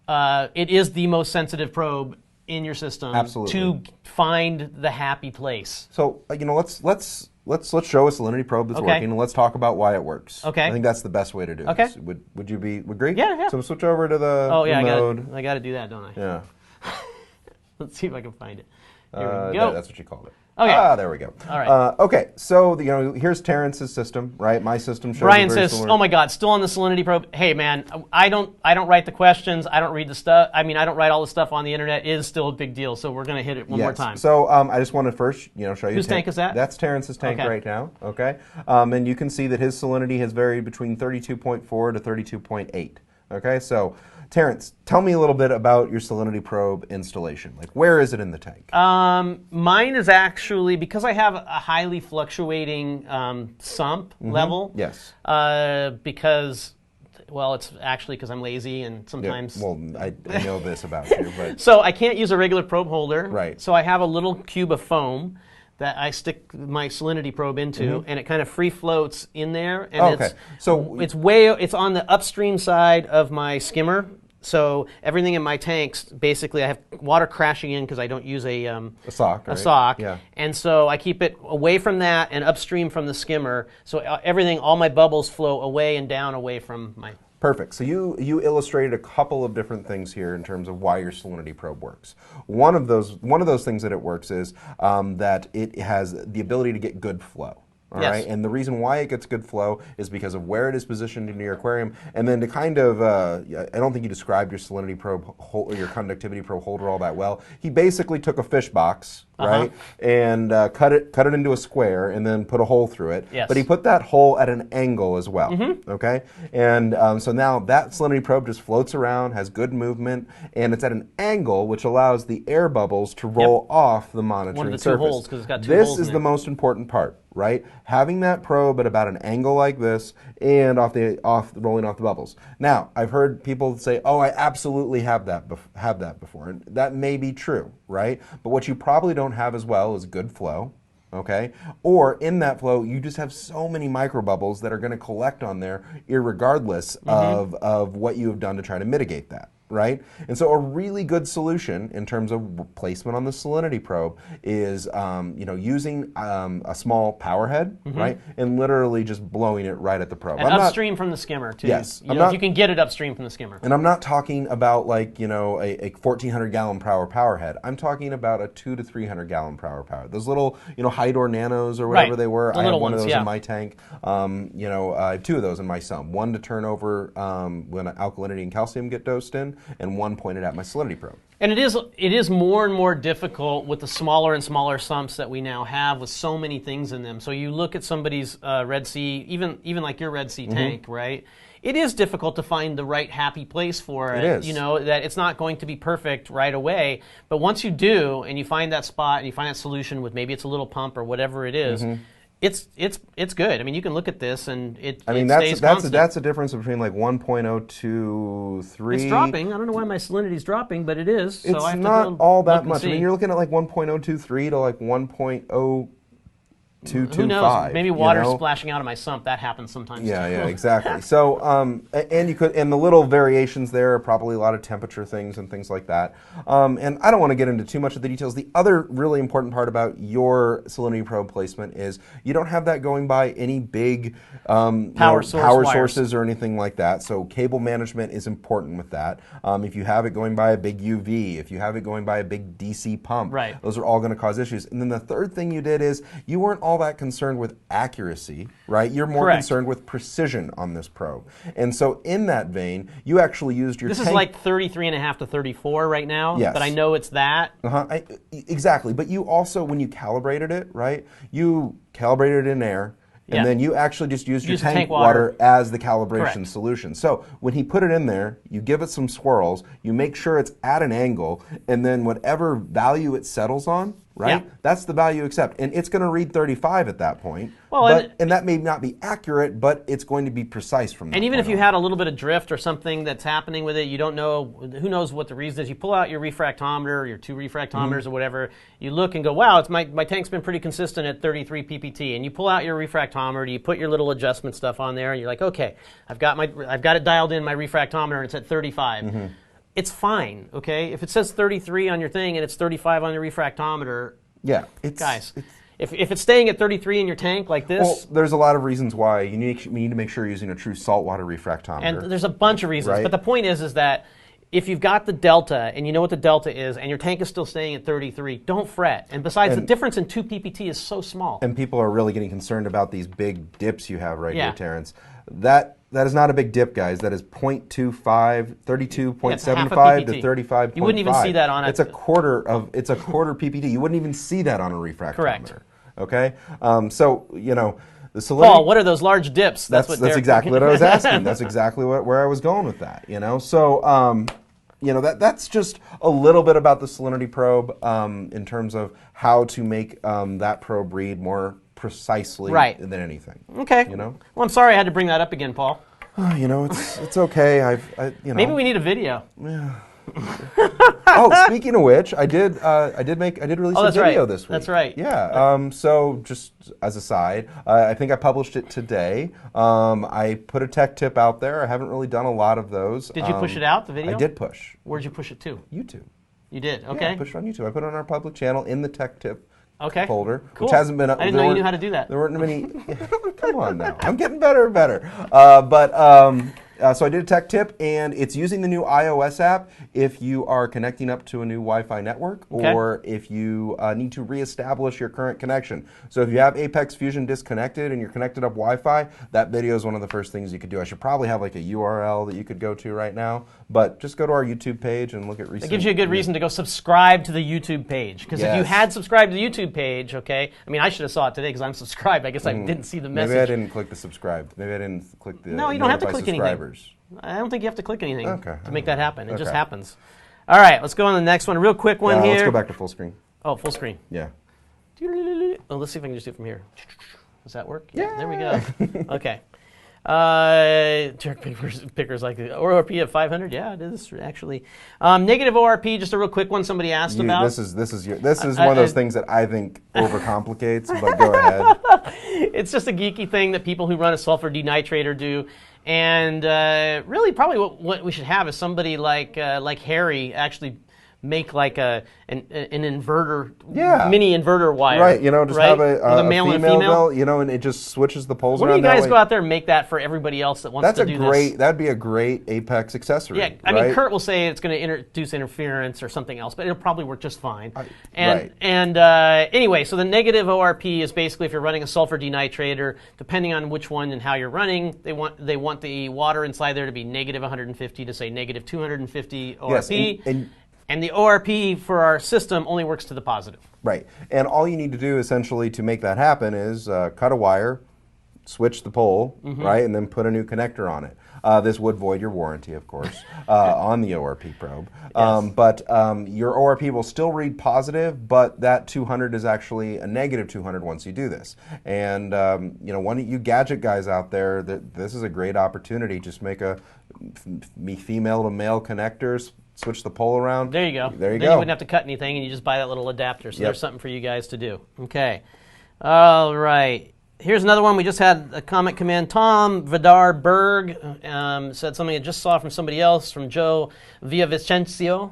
It is the most sensitive probe in your system. Absolutely. To find the happy place. So let's show a salinity probe that's working, and let's talk about why it works. Okay. I think that's the best way to do this. Would you agree? Yeah. So switch over to the mode. I got to do that, don't I? Yeah. Let's see if I can find it. Here we go. That's what you called it. Okay. There we go. All right. Okay, so here's Terence's system, right? My system shows. Brian says, "Oh my God, still on the salinity probe." Hey man, I don't write the questions. I don't read the stuff. I mean, I don't write all the stuff on the internet. It is still a big deal. So we're gonna hit it one more time. So I just want to first, show you. Whose tank is that? That's Terence's tank right now. Okay. And you can see that his salinity has varied between 32.4 to 32.8. Okay, so. Terence, tell me a little bit about your salinity probe installation. Like, where is it in the tank? Mine is actually, because I have a highly fluctuating sump level. Yes. Because, well, it's actually because I'm lazy and sometimes... Yeah, well, I know this about you, but... So I can't use a regular probe holder. Right. So I have a little cube of foam that I stick my salinity probe into, and it kind of free floats in there. And it's on the upstream side of my skimmer. So everything in my tanks, basically, I have water crashing in because I don't use a sock. Right? A sock. Yeah. And so I keep it away from that and upstream from the skimmer. So all my bubbles flow away and down away from my... Perfect. So you illustrated a couple of different things here in terms of why your salinity probe works. One of those things that it works is that it has the ability to get good flow. All right, and the reason why it gets good flow is because of where it is positioned in your aquarium, and then to kind of, I don't think you described your salinity probe or your conductivity probe holder all that well. He basically took a fish box, right, and cut it into a square, and then put a hole through it. Yes. But he put that hole at an angle as well. Okay, and so now that salinity probe just floats around, has good movement, and it's at an angle which allows the air bubbles to roll off the monitoring One of the surface. two holes, because it's got two holes in This is there. the most important part. Right, having that probe at about an angle like this and rolling off the bubbles. Now, I've heard people say, "Oh, I absolutely have that before," and that may be true, right? But what you probably don't have as well is good flow. Okay, or in that flow, you just have so many micro bubbles that are going to collect on there, irregardless of what you have done to try to mitigate that. Right? And so a really good solution in terms of placement on the salinity probe is using a small power head, right? And literally just blowing it right at the probe. And upstream from the skimmer, too. Yes. If you can get it upstream from the skimmer. And I'm not talking about like, a 1,400 gallon per hour power head. I'm talking about a 200 to 300 gallon per hour power. Those little, Hydor Nanos or whatever they were. I have one of those in my tank. I have two of those in my sump. One to turn over when alkalinity and calcium get dosed in, and one pointed at my salinity probe. And it is more and more difficult with the smaller and smaller sumps that we now have with so many things in them. So you look at somebody's Red Sea, even like your Red Sea tank, right? It is difficult to find the right happy place for it. It is. That it's not going to be perfect right away. But once you do, and you find that spot, and you find that solution with maybe it's a little pump or whatever it is, it's good. I mean, you can look at this and it stays constant. That's a difference between like 1.023. It's dropping. I don't know why my salinity is dropping, but it is. It's so I have not to all that much. See. I mean, you're looking at like 1.023 to like 1.0225. Who knows? Maybe water's splashing out of my sump. That happens sometimes. Yeah, exactly. So, and the little variations there are probably a lot of temperature things and things like that. And I don't want to get into too much of the details. The other really important part about your salinity probe placement is you don't have that going by any big power sources or anything like that. So cable management is important with that. If you have it going by a big UV, if you have it going by a big DC pump, those are all going to cause issues. And then the third thing you did is you weren't all that concerned with accuracy, right? You're more concerned with precision on this probe. And so in that vein, you actually used your This is like 33.5 to 34 right now, but I know it's that. Exactly. But you also, when you calibrated it, right, you calibrated it in air, And then you actually just use your Use the tank tank water water. as the calibration Correct. solution. So when he put it in there, you give it some swirls, you make sure it's at an angle, and then whatever value it settles on, right? Yeah. That's the value you accept. And it's going to read 35 at that point. Well, and that may not be accurate, but it's going to be precise from that And even point if you on. had a little bit of drift or something that's happening with it, you don't know, who knows what the reason is. You pull out your refractometer, your 2 refractometers or whatever, you look and go, wow, it's my tank's been pretty consistent at 33 ppt. And you pull out your refractometer, you put your little adjustment stuff on there, and you're like, okay, I've got it dialed in, my refractometer, and it's at 35. It's fine, okay? If it says 33 on your thing and it's 35 on your refractometer, Yeah, guys, if it's staying at 33 in your tank like this, well, there's a lot of reasons why you need to make sure you're using a true saltwater refractometer. and there's a bunch of reasons, Right. but the point is that if you've got the delta and you know what the delta is and your tank is still staying at 33, don't fret. And besides, the difference in 2 ppt is so small. And people are really getting concerned about these big dips you have right Yeah. here, Terrence. That is not a big dip, guys. That is 0.25, 32.75 to 35.5. You wouldn't even see that on It's a quarter PPT. You wouldn't even see that on a refractometer. Correct. Okay? So, you know, the Salinity... Paul, what are those large dips? That's what Derek- exactly what I was asking. That's exactly where I was going with that, you know? So, you know, that's just a little bit about the Salinity probe in terms of how to make that probe read more precisely than anything. Okay. You know? Well, I'm sorry I had to bring that up again, Paul. You know, it's okay. You know. Maybe we need a video. Oh, speaking of which, I did release a video this week. That's right. Yeah. So just as a side, I think I published it today. I put a tech tip out there. I haven't really done a lot of those. Did you push it out, the video? I did push. Where'd you push it to? YouTube. You did, okay. Yeah, I pushed it on YouTube. I put it on our public channel in the tech tip folder, Cool. which hasn't been. I didn't know you knew how to do that. There weren't many. Come on now, I'm getting better and better. So I did a tech tip, and it's using the new iOS app if you are connecting up to a new Wi-Fi network, or if you need to reestablish your current connection. So if you have Apex Fusion disconnected and you're connected up Wi-Fi, that video is one of the first things you could do. I should probably have like a URL that you could go to right now, but just go to our YouTube page and look at recent. It gives you a good reason to go subscribe to the YouTube page, because if you had subscribed to the YouTube page, I mean, I should have saw it today because I'm subscribed. I guess I didn't see the message. Maybe I didn't click the subscribe. Maybe I didn't click the No, you don't have to click anything. I don't think you have to click anything to make that happen. It just happens. All right, let's go on to the next one. Real quick one here. Let's go back to full screen. Oh, full screen. Yeah. Oh, let's see if I can just do it from here. Does that work? Yeah. There we go. Okay. Jerk Picker's like, ORP at 500? Yeah, it is actually. Negative ORP, just a real quick one somebody asked about. This is one of those things that I think overcomplicates, but go ahead. It's just a geeky thing that people who run a sulfur denitrator do. And really probably what we should have is somebody like Harry actually make like an inverter, mini inverter wire. Right, you know, just have a male and a female, female, you know, and it just switches the poles Why around. don't you guys that go way. out there and make that for everybody else that wants to do this? That'd be a great Apex accessory. Yeah, I mean, Kurt will say it's going to introduce interference or something else, but it'll probably work just fine. Anyway, so the negative ORP is basically if you're running a sulfur denitrator, depending on which one and how you're running, they want the water inside there to be negative 150 to say negative 250 ORP. Yes, and the ORP for our system only works to the positive. Right. And all you need to do essentially to make that happen is cut a wire, switch the pole, right, and then put a new connector on it. This would void your warranty, of course, on the ORP probe. But your ORP will still read positive, but that 200 is actually a negative 200 once you do this. And you know, one of you gadget guys out there, this is a great opportunity. Just make a female to male connectors, switch the pole around. There you go. There you then go. You wouldn't have to cut anything, and you just buy that little adapter. So there's something for you guys to do. Okay. All right. Here's another one. We just had a comment come in. Tom Vidar Berg said something I just saw from somebody else, from Joe Villavicencio.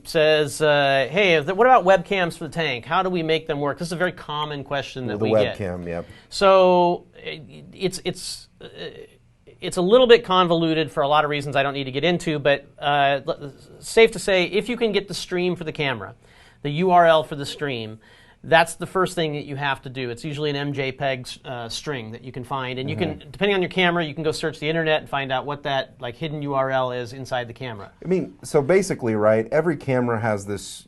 Says, hey, what about webcams for the tank? How do we make them work? This is a very common question that we get. The webcam, yep. So it's a little bit convoluted for a lot of reasons I don't need to get into, but safe to say, if you can get the stream for the camera, the URL for the stream, that's the first thing that you have to do. It's usually an MJPEG string that you can find, and you can, depending on your camera, you can go search the internet and find out what that like hidden URL is inside the camera. I mean, so basically, right, every camera has this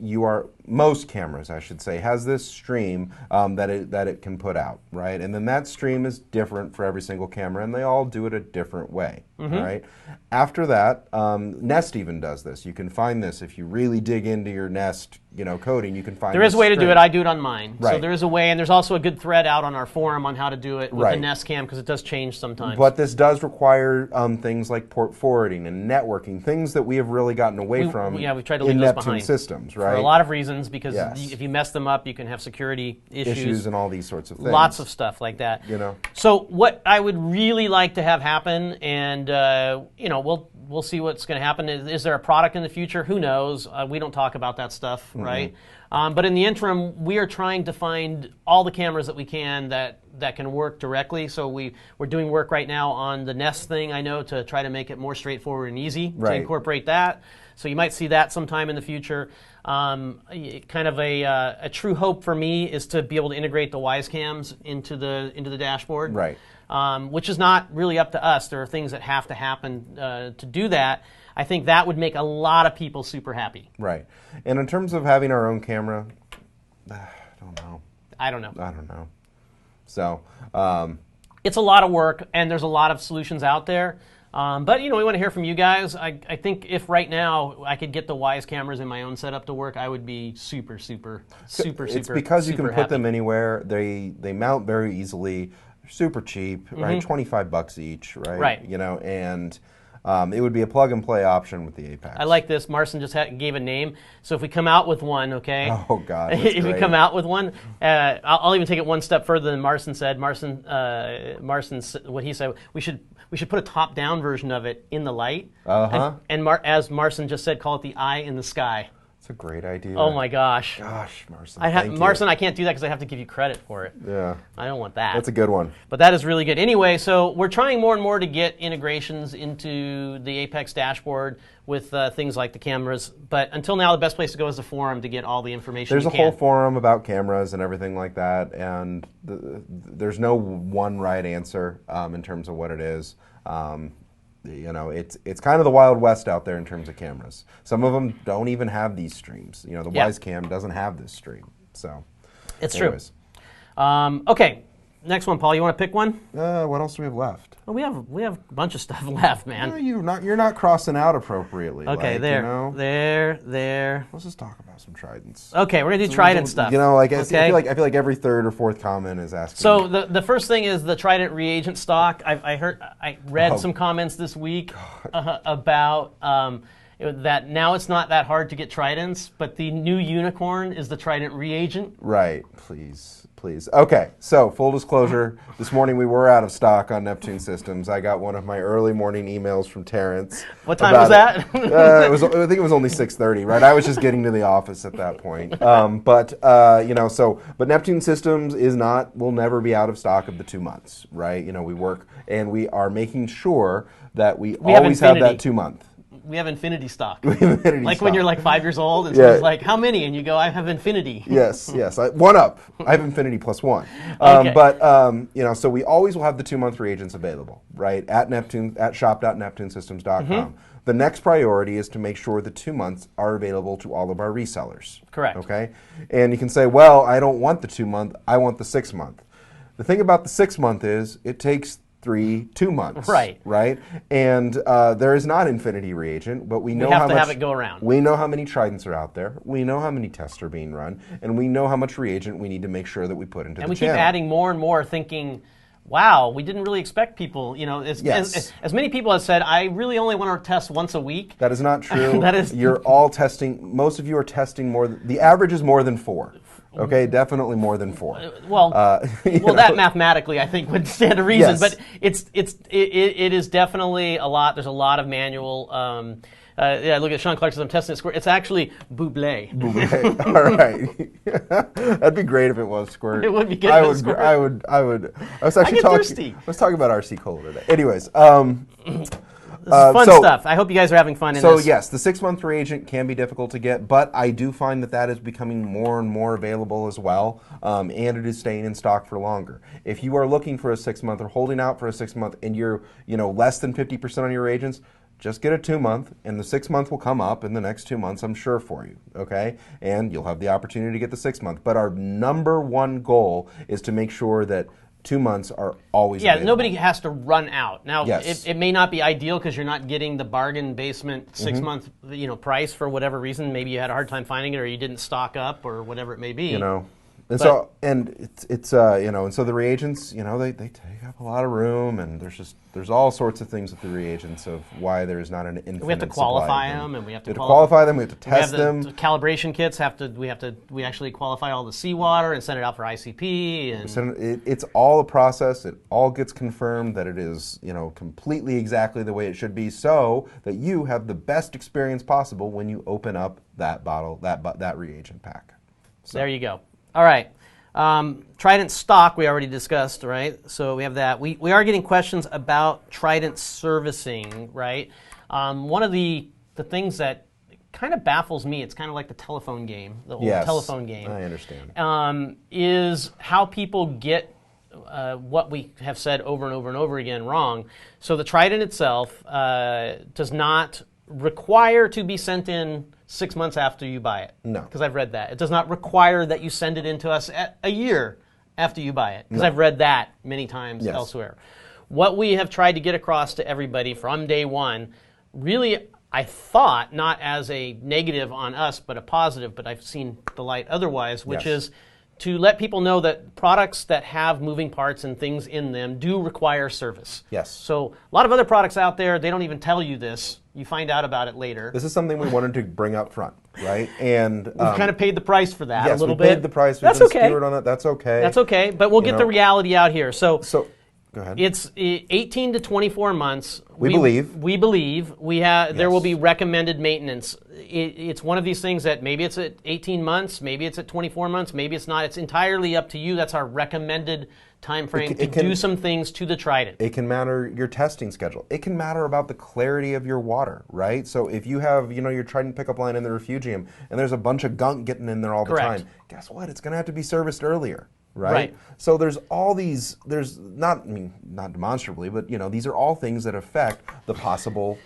most cameras, I should say, has this stream that it can put out, right? And then that stream is different for every single camera, and they all do it a different way, right? After that, Nest even does this. You can find this if you really dig into your Nest, coding. You can find. There is a way to do it. I do it on mine. Right. So there is a way, and there's also a good thread out on our forum on how to do it with the Nest Cam because it does change sometimes. But this does require things like port forwarding and networking, things that we have really gotten away from. Yeah, we've tried to leave in those Neptune behind systems, right? For a lot of reasons, because Yes. if you mess them up, you can have security issues and all these sorts of things. Lots of stuff like that. So what I would really like to have happen, and we'll see what's going to happen. Is there a product in the future? Who knows? We don't talk about that stuff, right? But in the interim, we are trying to find all the cameras that we can that can work directly. So we're doing work right now on the Nest thing, I know, to try to make it more straightforward and easy to incorporate that. So you might see that sometime in the future. Kind of a true hope for me is to be able to integrate the Wise cams into the dashboard. Right. Which is not really up to us. There are things that have to happen to do that. I think that would make a lot of people super happy. Right. And in terms of having our own camera, I don't know. So it's a lot of work, and there's a lot of solutions out there. But we want to hear from you guys. I think if right now I could get the Wise cameras in my own setup to work, I would be super. It's because you can put happy. them anywhere. They mount very easily. They're super cheap, right? $25 each, right? Right. And it would be a plug-and-play option with the Apex. I like this. Marcin just gave a name. So if we come out with one, okay? Oh, God, that's if great. we come out with one, I'll even take it one step further than Marcin said. Marcin, what he said, we should put a top-down version of it in the light. And as Marcin just said, call it the eye in the sky. It's a great idea. Oh my gosh. Marcin, Marcin, I can't do that because I have to give you credit for it. Yeah. I don't want that. That's a good one. But that is really good. Anyway, so we're trying more and more to get integrations into the Apex dashboard with things like the cameras. But until now, the best place to go is the forum to get all the information There's a whole forum about cameras and everything like that, and there's no one right answer in terms of what it is. It's kind of the Wild West out there in terms of cameras. Some of them don't even have these streams. The Wise Cam doesn't have this stream. So, it's anyways. True. Okay, next one, Paul. You want to pick one? What else do we have left? Well, we have a bunch of stuff left, man. You're not crossing out appropriately. Okay, there. Let's just talk about some Tridents. Okay, we're gonna do Trident stuff. I feel like every third or fourth comment is asking. So the first thing is the Trident Reagent stock. I read some comments this week about that now it's not that hard to get Tridents, but the new unicorn is the Trident Reagent. Right, please. Okay, so full disclosure, this morning we were out of stock on Neptune Systems. I got one of my early morning emails from Terence. What time was that? I think it was only 6:30, right? I was just getting to the office at that point. But Neptune Systems will never be out of stock of the 2 months, right? We work and we are making sure that we always have that 2 month. We have infinity stock. Like when you're like 5 years old and someone's like, how many? And you go, I have infinity. Yes. One up. I have infinity plus one. Okay. So we always will have the 2 month reagents available, right? At shop.neptunesystems.com. The next priority is to make sure the 2 months are available to all of our resellers. Correct. Okay? And you can say, well, I don't want the 2 month, I want the 6 month. The thing about the 6 month is it takes 2 months. Right. And there is not infinity reagent, but we know how much. Have it go around. We know how many Tridents are out there. We know how many tests are being run, and we know how much reagent we need to make sure that we put into the channel. And we keep adding more and more, thinking, wow, we didn't really expect people. As many people have said, I really only want to test once a week. That is not true. You're all testing. Most of you are testing more. The average is more than 4. Okay, definitely more than 4. That mathematically I think would stand to reason, Yes. but it is definitely a lot. There's a lot of manual. Look at Sean Clark says I'm testing it squirt. It's actually Buble. All right, that'd be great if it was squirt. It would be good. I was actually talking. thirsty. Let's talk about RC Cola today. Anyways, This is fun stuff. I hope you guys are having fun in this. So yes, the 6-month reagent can be difficult to get, but I do find that is becoming more and more available as well, and it is staying in stock for longer. If you are looking for a 6-month or holding out for a 6-month and you're less than 50% on your reagents, just get a 2-month, and the 6-month will come up in the next 2 months, I'm sure, for you, okay? And you'll have the opportunity to get the 6-month. But our number one goal is to make sure that 2 months are always available. Nobody has to run out. Now, yes. it may not be ideal because you're not getting the bargain basement 6-month price for whatever reason. Maybe you had a hard time finding it, or you didn't stock up, or whatever it may be. And so the reagents, they take up a lot of room, and there's all sorts of things with the reagents of why there's not an infinite. We have to qualify them, and we have to qualify them. We have to test them. The calibration kits we actually qualify all the seawater and send it out for ICP. And it's all a process. It all gets confirmed that it is completely exactly the way it should be, so that you have the best experience possible when you open up that bottle, that reagent pack. So. There you go. All right. Trident stock we already discussed, right? So we have that. We are getting questions about Trident servicing, right? One of the things that kind of baffles me, it's kind of like the telephone game, the old telephone game. I understand. Is how people get what we have said over and over and over again wrong. So the Trident itself does not require to be sent in 6 months after you buy it. No. Because I've read that. It does not require that you send it in to us a year after you buy it. Because I've read that many times elsewhere. What we have tried to get across to everybody from day one, really, I thought, not as a negative on us, but a positive, but I've seen the light otherwise, which is to let people know that products that have moving parts and things in them do require service. Yes. So a lot of other products out there, they don't even tell you this. You find out about it later. This is something we wanted to bring up front, right? And we've kind of paid the price for that a little bit. Yes, we paid the price. We've been skewered on it. That's okay. That's okay, but we'll get the reality out here. So go ahead. It's 18 to 24 months. We believe. We believe. There will be recommended maintenance. It's one of these things that maybe it's at 18 months, maybe it's at 24 months, maybe it's not. It's entirely up to you. That's our recommended time frame to do some things to the Trident. It can matter your testing schedule. It can matter about the clarity of your water, right? So if you have, your Trident pickup line in the refugium and there's a bunch of gunk getting in there all the time, guess what? It's going to have to be serviced earlier. Right? So there's all these, not demonstrably, but these are all things that affect the possible,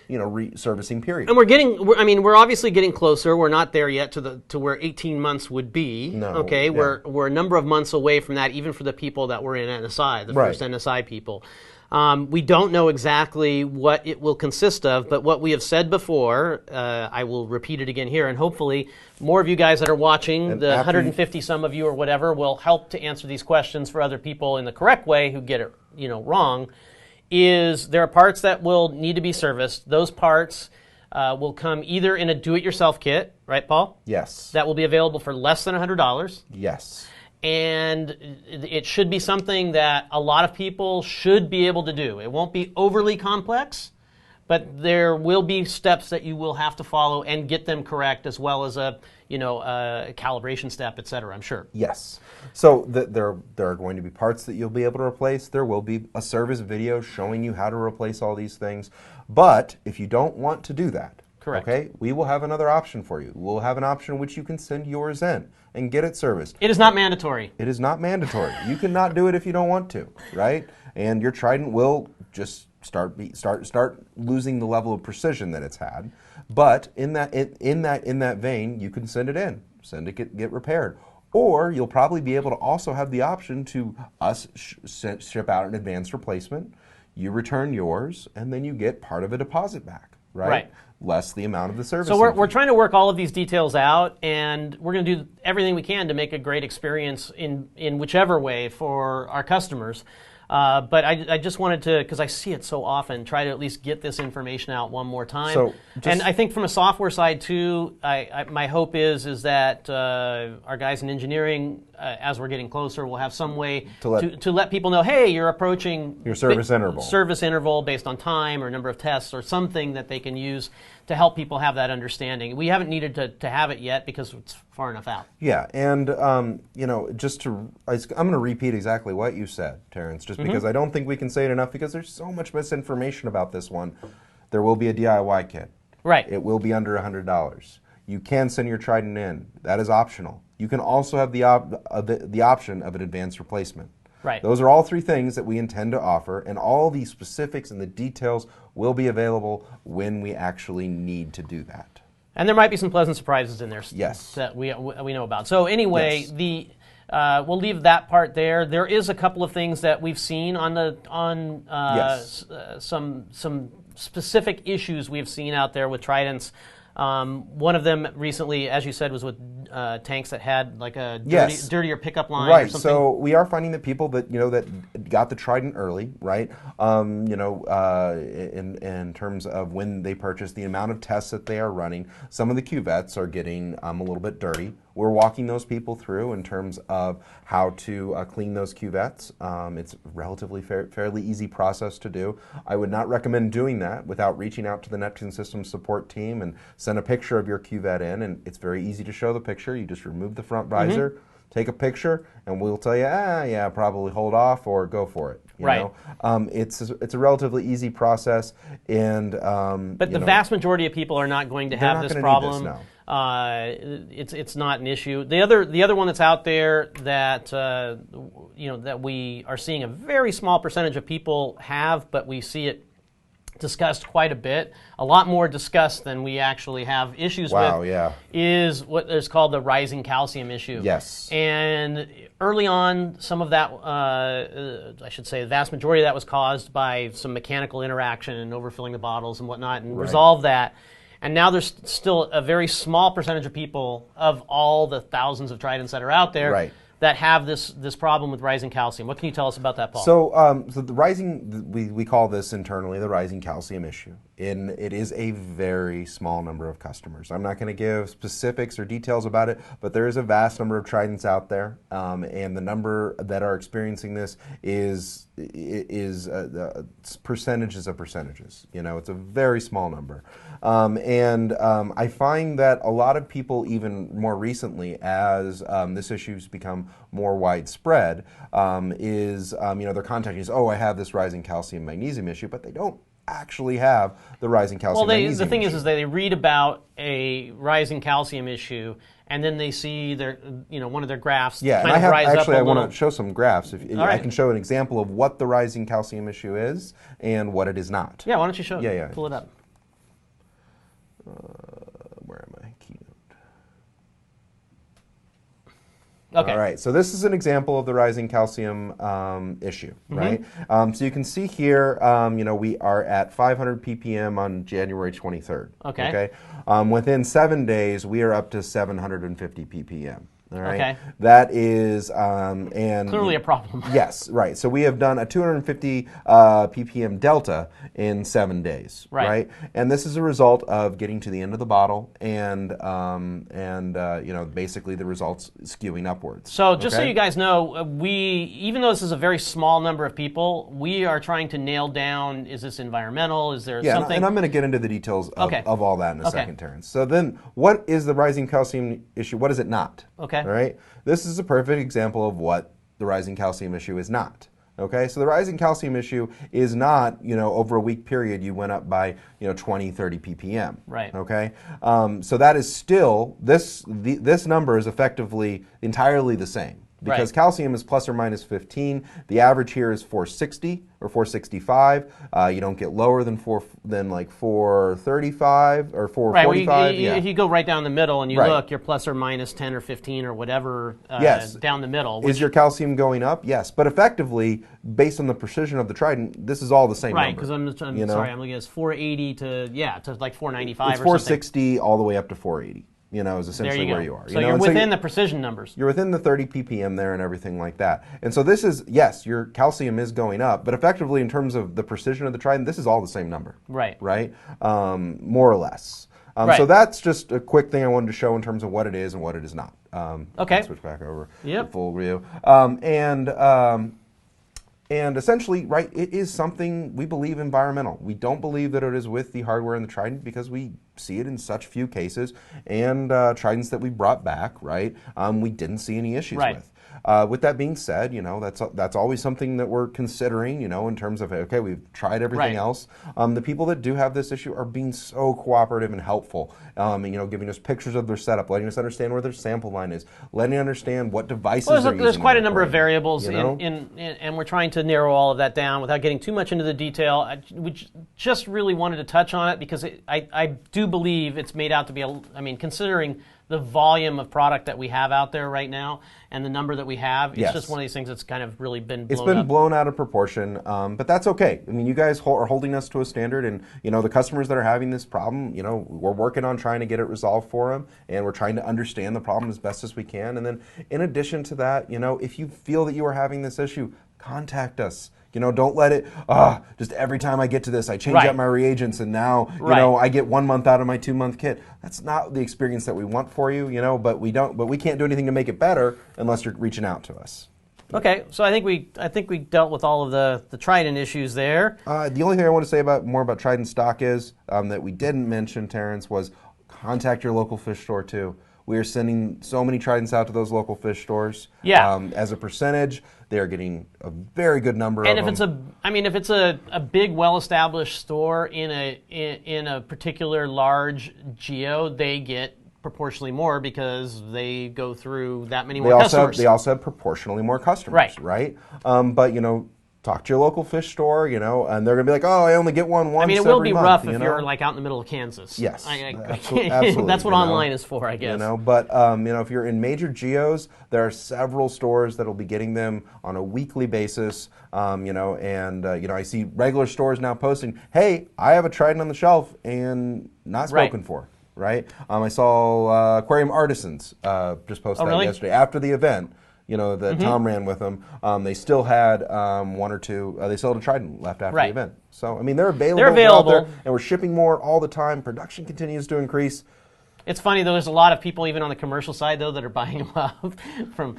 servicing period. And we're obviously getting closer. We're not there yet to where 18 months would be. No. Okay, yeah. We're a number of months away from that, even for the people that were in NSI, the first NSI people. We don't know exactly what it will consist of, but what we have said before, I will repeat it again here, and hopefully more of you guys that are watching, the 150 some of you or whatever, will help to answer these questions for other people in the correct way who get it wrong, is there are parts that will need to be serviced. Those parts will come either in a do-it-yourself kit, right, Paul? Yes. That will be available for less than $100. Yes. And it should be something that a lot of people should be able to do. It won't be overly complex, but there will be steps that you will have to follow and get them correct, as well as a calibration step, et cetera, I'm sure. Yes. So there are going to be parts that you'll be able to replace. There will be a service video showing you how to replace all these things. But if you don't want to do that, okay, we will have another option for you. We'll have an option which you can send yours in and get it serviced. It is not mandatory. It is not mandatory. You cannot do it if you don't want to, right? And your Trident will just start losing the level of precision that it's had. But in that vein, you can send it in, get repaired. Or you'll probably be able to also have the option to ship out an advanced replacement. You return yours, and then you get part of a deposit back, right? Less the amount of the service. So we're trying to work all of these details out, and we're going to do everything we can to make a great experience in whichever way for our customers. But I just wanted to, because I see it so often, try to at least get this information out one more time. And I think from a software side too, my hope is that our guys in engineering, as we're getting closer, will have some way to let people know, hey, you're approaching your service interval. Service interval based on time or number of tests or something that they can use to help people have that understanding. We haven't needed to have it yet because it's far enough out. Yeah, and I'm going to repeat exactly what you said, Terence, just because I don't think we can say it enough, because there's so much misinformation about this one. There will be a DIY kit. Right. It will be under $100. You can send your Trident in. That is optional. You can also have the option of an advanced replacement. Right. Those are all three things that we intend to offer, and all the specifics and the details will be available when we actually need to do that. And there might be some pleasant surprises in there Yes. that we know about. So anyway, Yes. we'll leave that part there. There is a couple of things that we've seen on Yes. some specific issues we've seen out there with Tridents. One of them recently, as you said, was with tanks that had like a dirtier pickup line or Right. something. So we are finding that people that that got the Trident early, right? In terms of when they purchased, the amount of tests that they are running, some of the cuvettes are getting a little bit dirty. We're walking those people through in terms of how to clean those cuvettes. It's a relatively fairly easy process to do. I would not recommend doing that without reaching out to the Neptune Systems support team and send a picture of your cuvette in, and it's very easy to show the picture. You just remove the front visor, take a picture, and we'll tell you, yeah, probably hold off or go for it. You know? It's a relatively easy process, and but the vast majority of people are not going to have this problem. Need this, no. It's not an issue. The other one that's out there that that we are seeing a very small percentage of people have, but we see it discussed quite a bit, a lot more discussed than we actually have issues with, is what is called the rising calcium issue. Yes. And early on, some of that, I should say, the vast majority of that was caused by some mechanical interaction and overfilling the bottles and whatnot, and resolved that. And now there's still a very small percentage of people, of all the thousands of Tridents that are out there, that have this problem with rising calcium. What can you tell us about that, Paul? So, so the rising, we call this internally the rising calcium issue. And it is a very small number of customers. I'm not going to give specifics or details about it, but there is a vast number of Tridents out there, and the number that are experiencing this is percentages of percentages. It's a very small number. I find that a lot of people, even more recently, as this issue's become more widespread, they're contacting us, I have this rising calcium magnesium issue, but they don't actually have the rising calcium magnesium the thing issue. is they read about a rising calcium issue, and then they see their one of their graphs kind of rise up a little. I want to show some graphs. I can show an example of what the rising calcium issue is and what it is not. Yeah, why don't you show it? Yeah. Pull it up. Where am I? Keynote. Okay. All right, so this is an example of the rising calcium issue, right? So you can see here, we are at 500 ppm on January 23rd. Okay. Within 7 days, we are up to 750 ppm. All right. Okay. That is and clearly a problem. Yes, right. So we have done a 250 ppm delta in 7 days, right? And this is a result of getting to the end of the bottle and basically the results skewing upwards. So just so you guys know, even though this is a very small number of people, we are trying to nail down: is this environmental? Is there something? And I'm going to get into the details of all that in a second, Terence. So then, what is the rising calcium issue? What is it not? Okay. All right. This is a perfect example of what the rising calcium issue is not. Okay. So the rising calcium issue is not, over a week period you went up by, 20, 30 ppm. Right. Okay. So that is still, this number is effectively entirely the same. Because calcium is plus or minus 15. The average here is 460 or 465. You don't get lower than 435 or 445. Right. If you go right down the middle and you look, you're plus or minus 10 or 15 or whatever down the middle. Is your calcium going up? Yes. But effectively, based on the precision of the Trident, this is all the same number. Right, because I'm sorry, I'm looking at 480 to like 495 it's or 460 all the way up to 480. Is essentially where you are. So you're within the precision numbers. You're within the 30 ppm there and everything like that. And so this is, yes, your calcium is going up, but effectively in terms of the precision of the Trident, this is all the same number. Right. Right? More or less. So that's just a quick thing I wanted to show in terms of what it is and what it is not. Okay. Switch back over. Yep. Full review. And essentially, it is something we believe environmental. We don't believe that it is with the hardware in the Trident because we see it in such few cases, and Tridents that we brought back, we didn't see any issues with. With that being said, that's always something that we're considering, in terms of, okay, we've tried everything else. The people that do have this issue are being so cooperative and helpful, giving us pictures of their setup, letting us understand where their sample line is, letting us understand what devices they're using. There's quite a number of variables, and we're trying to narrow all of that down without getting too much into the detail. We just really wanted to touch on it because I do believe it's made out to be, considering the volume of product that we have out there right now and the number that we have, it's just one of these things that's kind of really been blown up. It's been blown out of proportion, but that's okay. You guys are holding us to a standard, and the customers that are having this problem, we're working on trying to get it resolved for them, and we're trying to understand the problem as best as we can. And then in addition to that, if you feel that you are having this issue, contact us. Don't let it, just every time I get to this, I change out my reagents, and now, I get 1 month out of my 2-month kit. That's not the experience that we want for you, but we can't do anything to make it better unless you're reaching out to us. Okay, so I think we dealt with all of the Trident issues there. The only thing I want to say more about Trident stock is, that we didn't mention, Terrence, was contact your local fish store too. We are sending so many Tridents out to those local fish stores. Yeah. As a percentage, they are getting a very good number of them. And if it's a big, well-established store in a particular large geo, they get proportionally more because they go through that many more customers. They also have proportionally more customers, right? But talk to your local fish store, and they're going to be like, oh, I only get one once every month. It will be rough if you're like out in the middle of Kansas. Yes, absolutely. That's what online is for, I guess. But if you're in major geos, there are several stores that will be getting them on a weekly basis. I see regular stores now posting, hey, I have a Trident on the shelf and not spoken for. Right? I saw Aquarium Artisans just post that yesterday after the event. That Tom ran with them. They still had one or two. They still had a Trident left after the event. So they're available. They're available, out there, and we're shipping more all the time. Production continues to increase. It's funny though. There's a lot of people even on the commercial side though that are buying them up from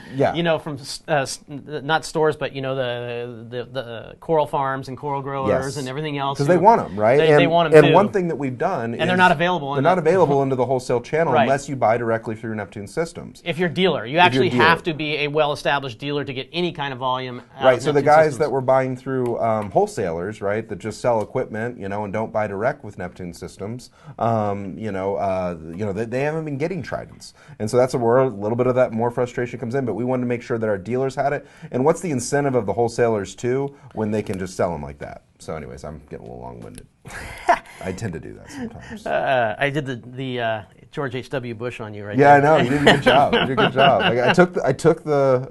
not stores, but the coral farms and coral growers and everything else because they want them, right? They want them too. And one thing that we've done and they're not available. They're not available into the wholesale channel unless you buy directly through Neptune Systems. If you're a dealer, you actually have to be a well-established dealer to get any kind of volume. Right. So the guys that were buying through wholesalers, right, that just sell equipment, and don't buy direct with Neptune Systems, they haven't been getting Tridents. And so that's where a little bit of that more frustration comes in, but we wanted to make sure that our dealers had it. And what's the incentive of the wholesalers too when they can just sell them like that? So anyways, I'm getting a little long-winded. I tend to do that sometimes. I did the George H.W. Bush on you right there. Yeah, I know. You did a good job. You did a good job. I took the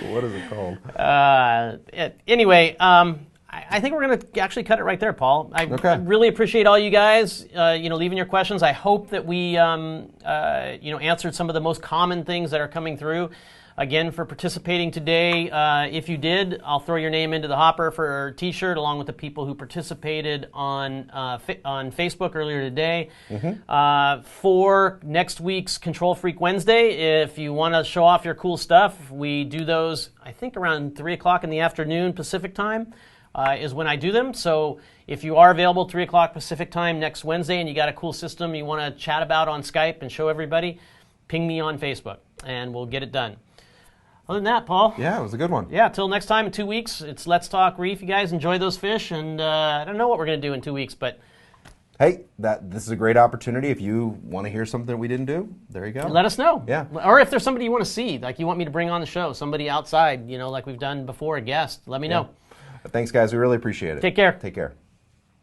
what is it called? Anyway, I think we're going to actually cut it right there, Paul. I really appreciate all you guys, leaving your questions. I hope that we, answered some of the most common things that are coming through. Again, for participating today, if you did, I'll throw your name into the hopper for a T-shirt, along with the people who participated on Facebook earlier today. For next week's Control Freak Wednesday, if you want to show off your cool stuff, we do those, I think, around 3 o'clock in the afternoon Pacific time. Is when I do them. So if you are available 3 o'clock Pacific time next Wednesday and you got a cool system you want to chat about on Skype and show everybody, ping me on Facebook and we'll get it done. Other than that, Paul. Yeah, it was a good one. Yeah, till next time in 2 weeks, it's Let's Talk Reef. You guys enjoy those fish, and I don't know what we're going to do in 2 weeks, but... Hey, this is a great opportunity. If you want to hear something that we didn't do, there you go. Let us know. Yeah. Or if there's somebody you want to see, like you want me to bring on the show, somebody outside, like we've done before, a guest, let me know. Thanks, guys. We really appreciate it. Take care. Take care.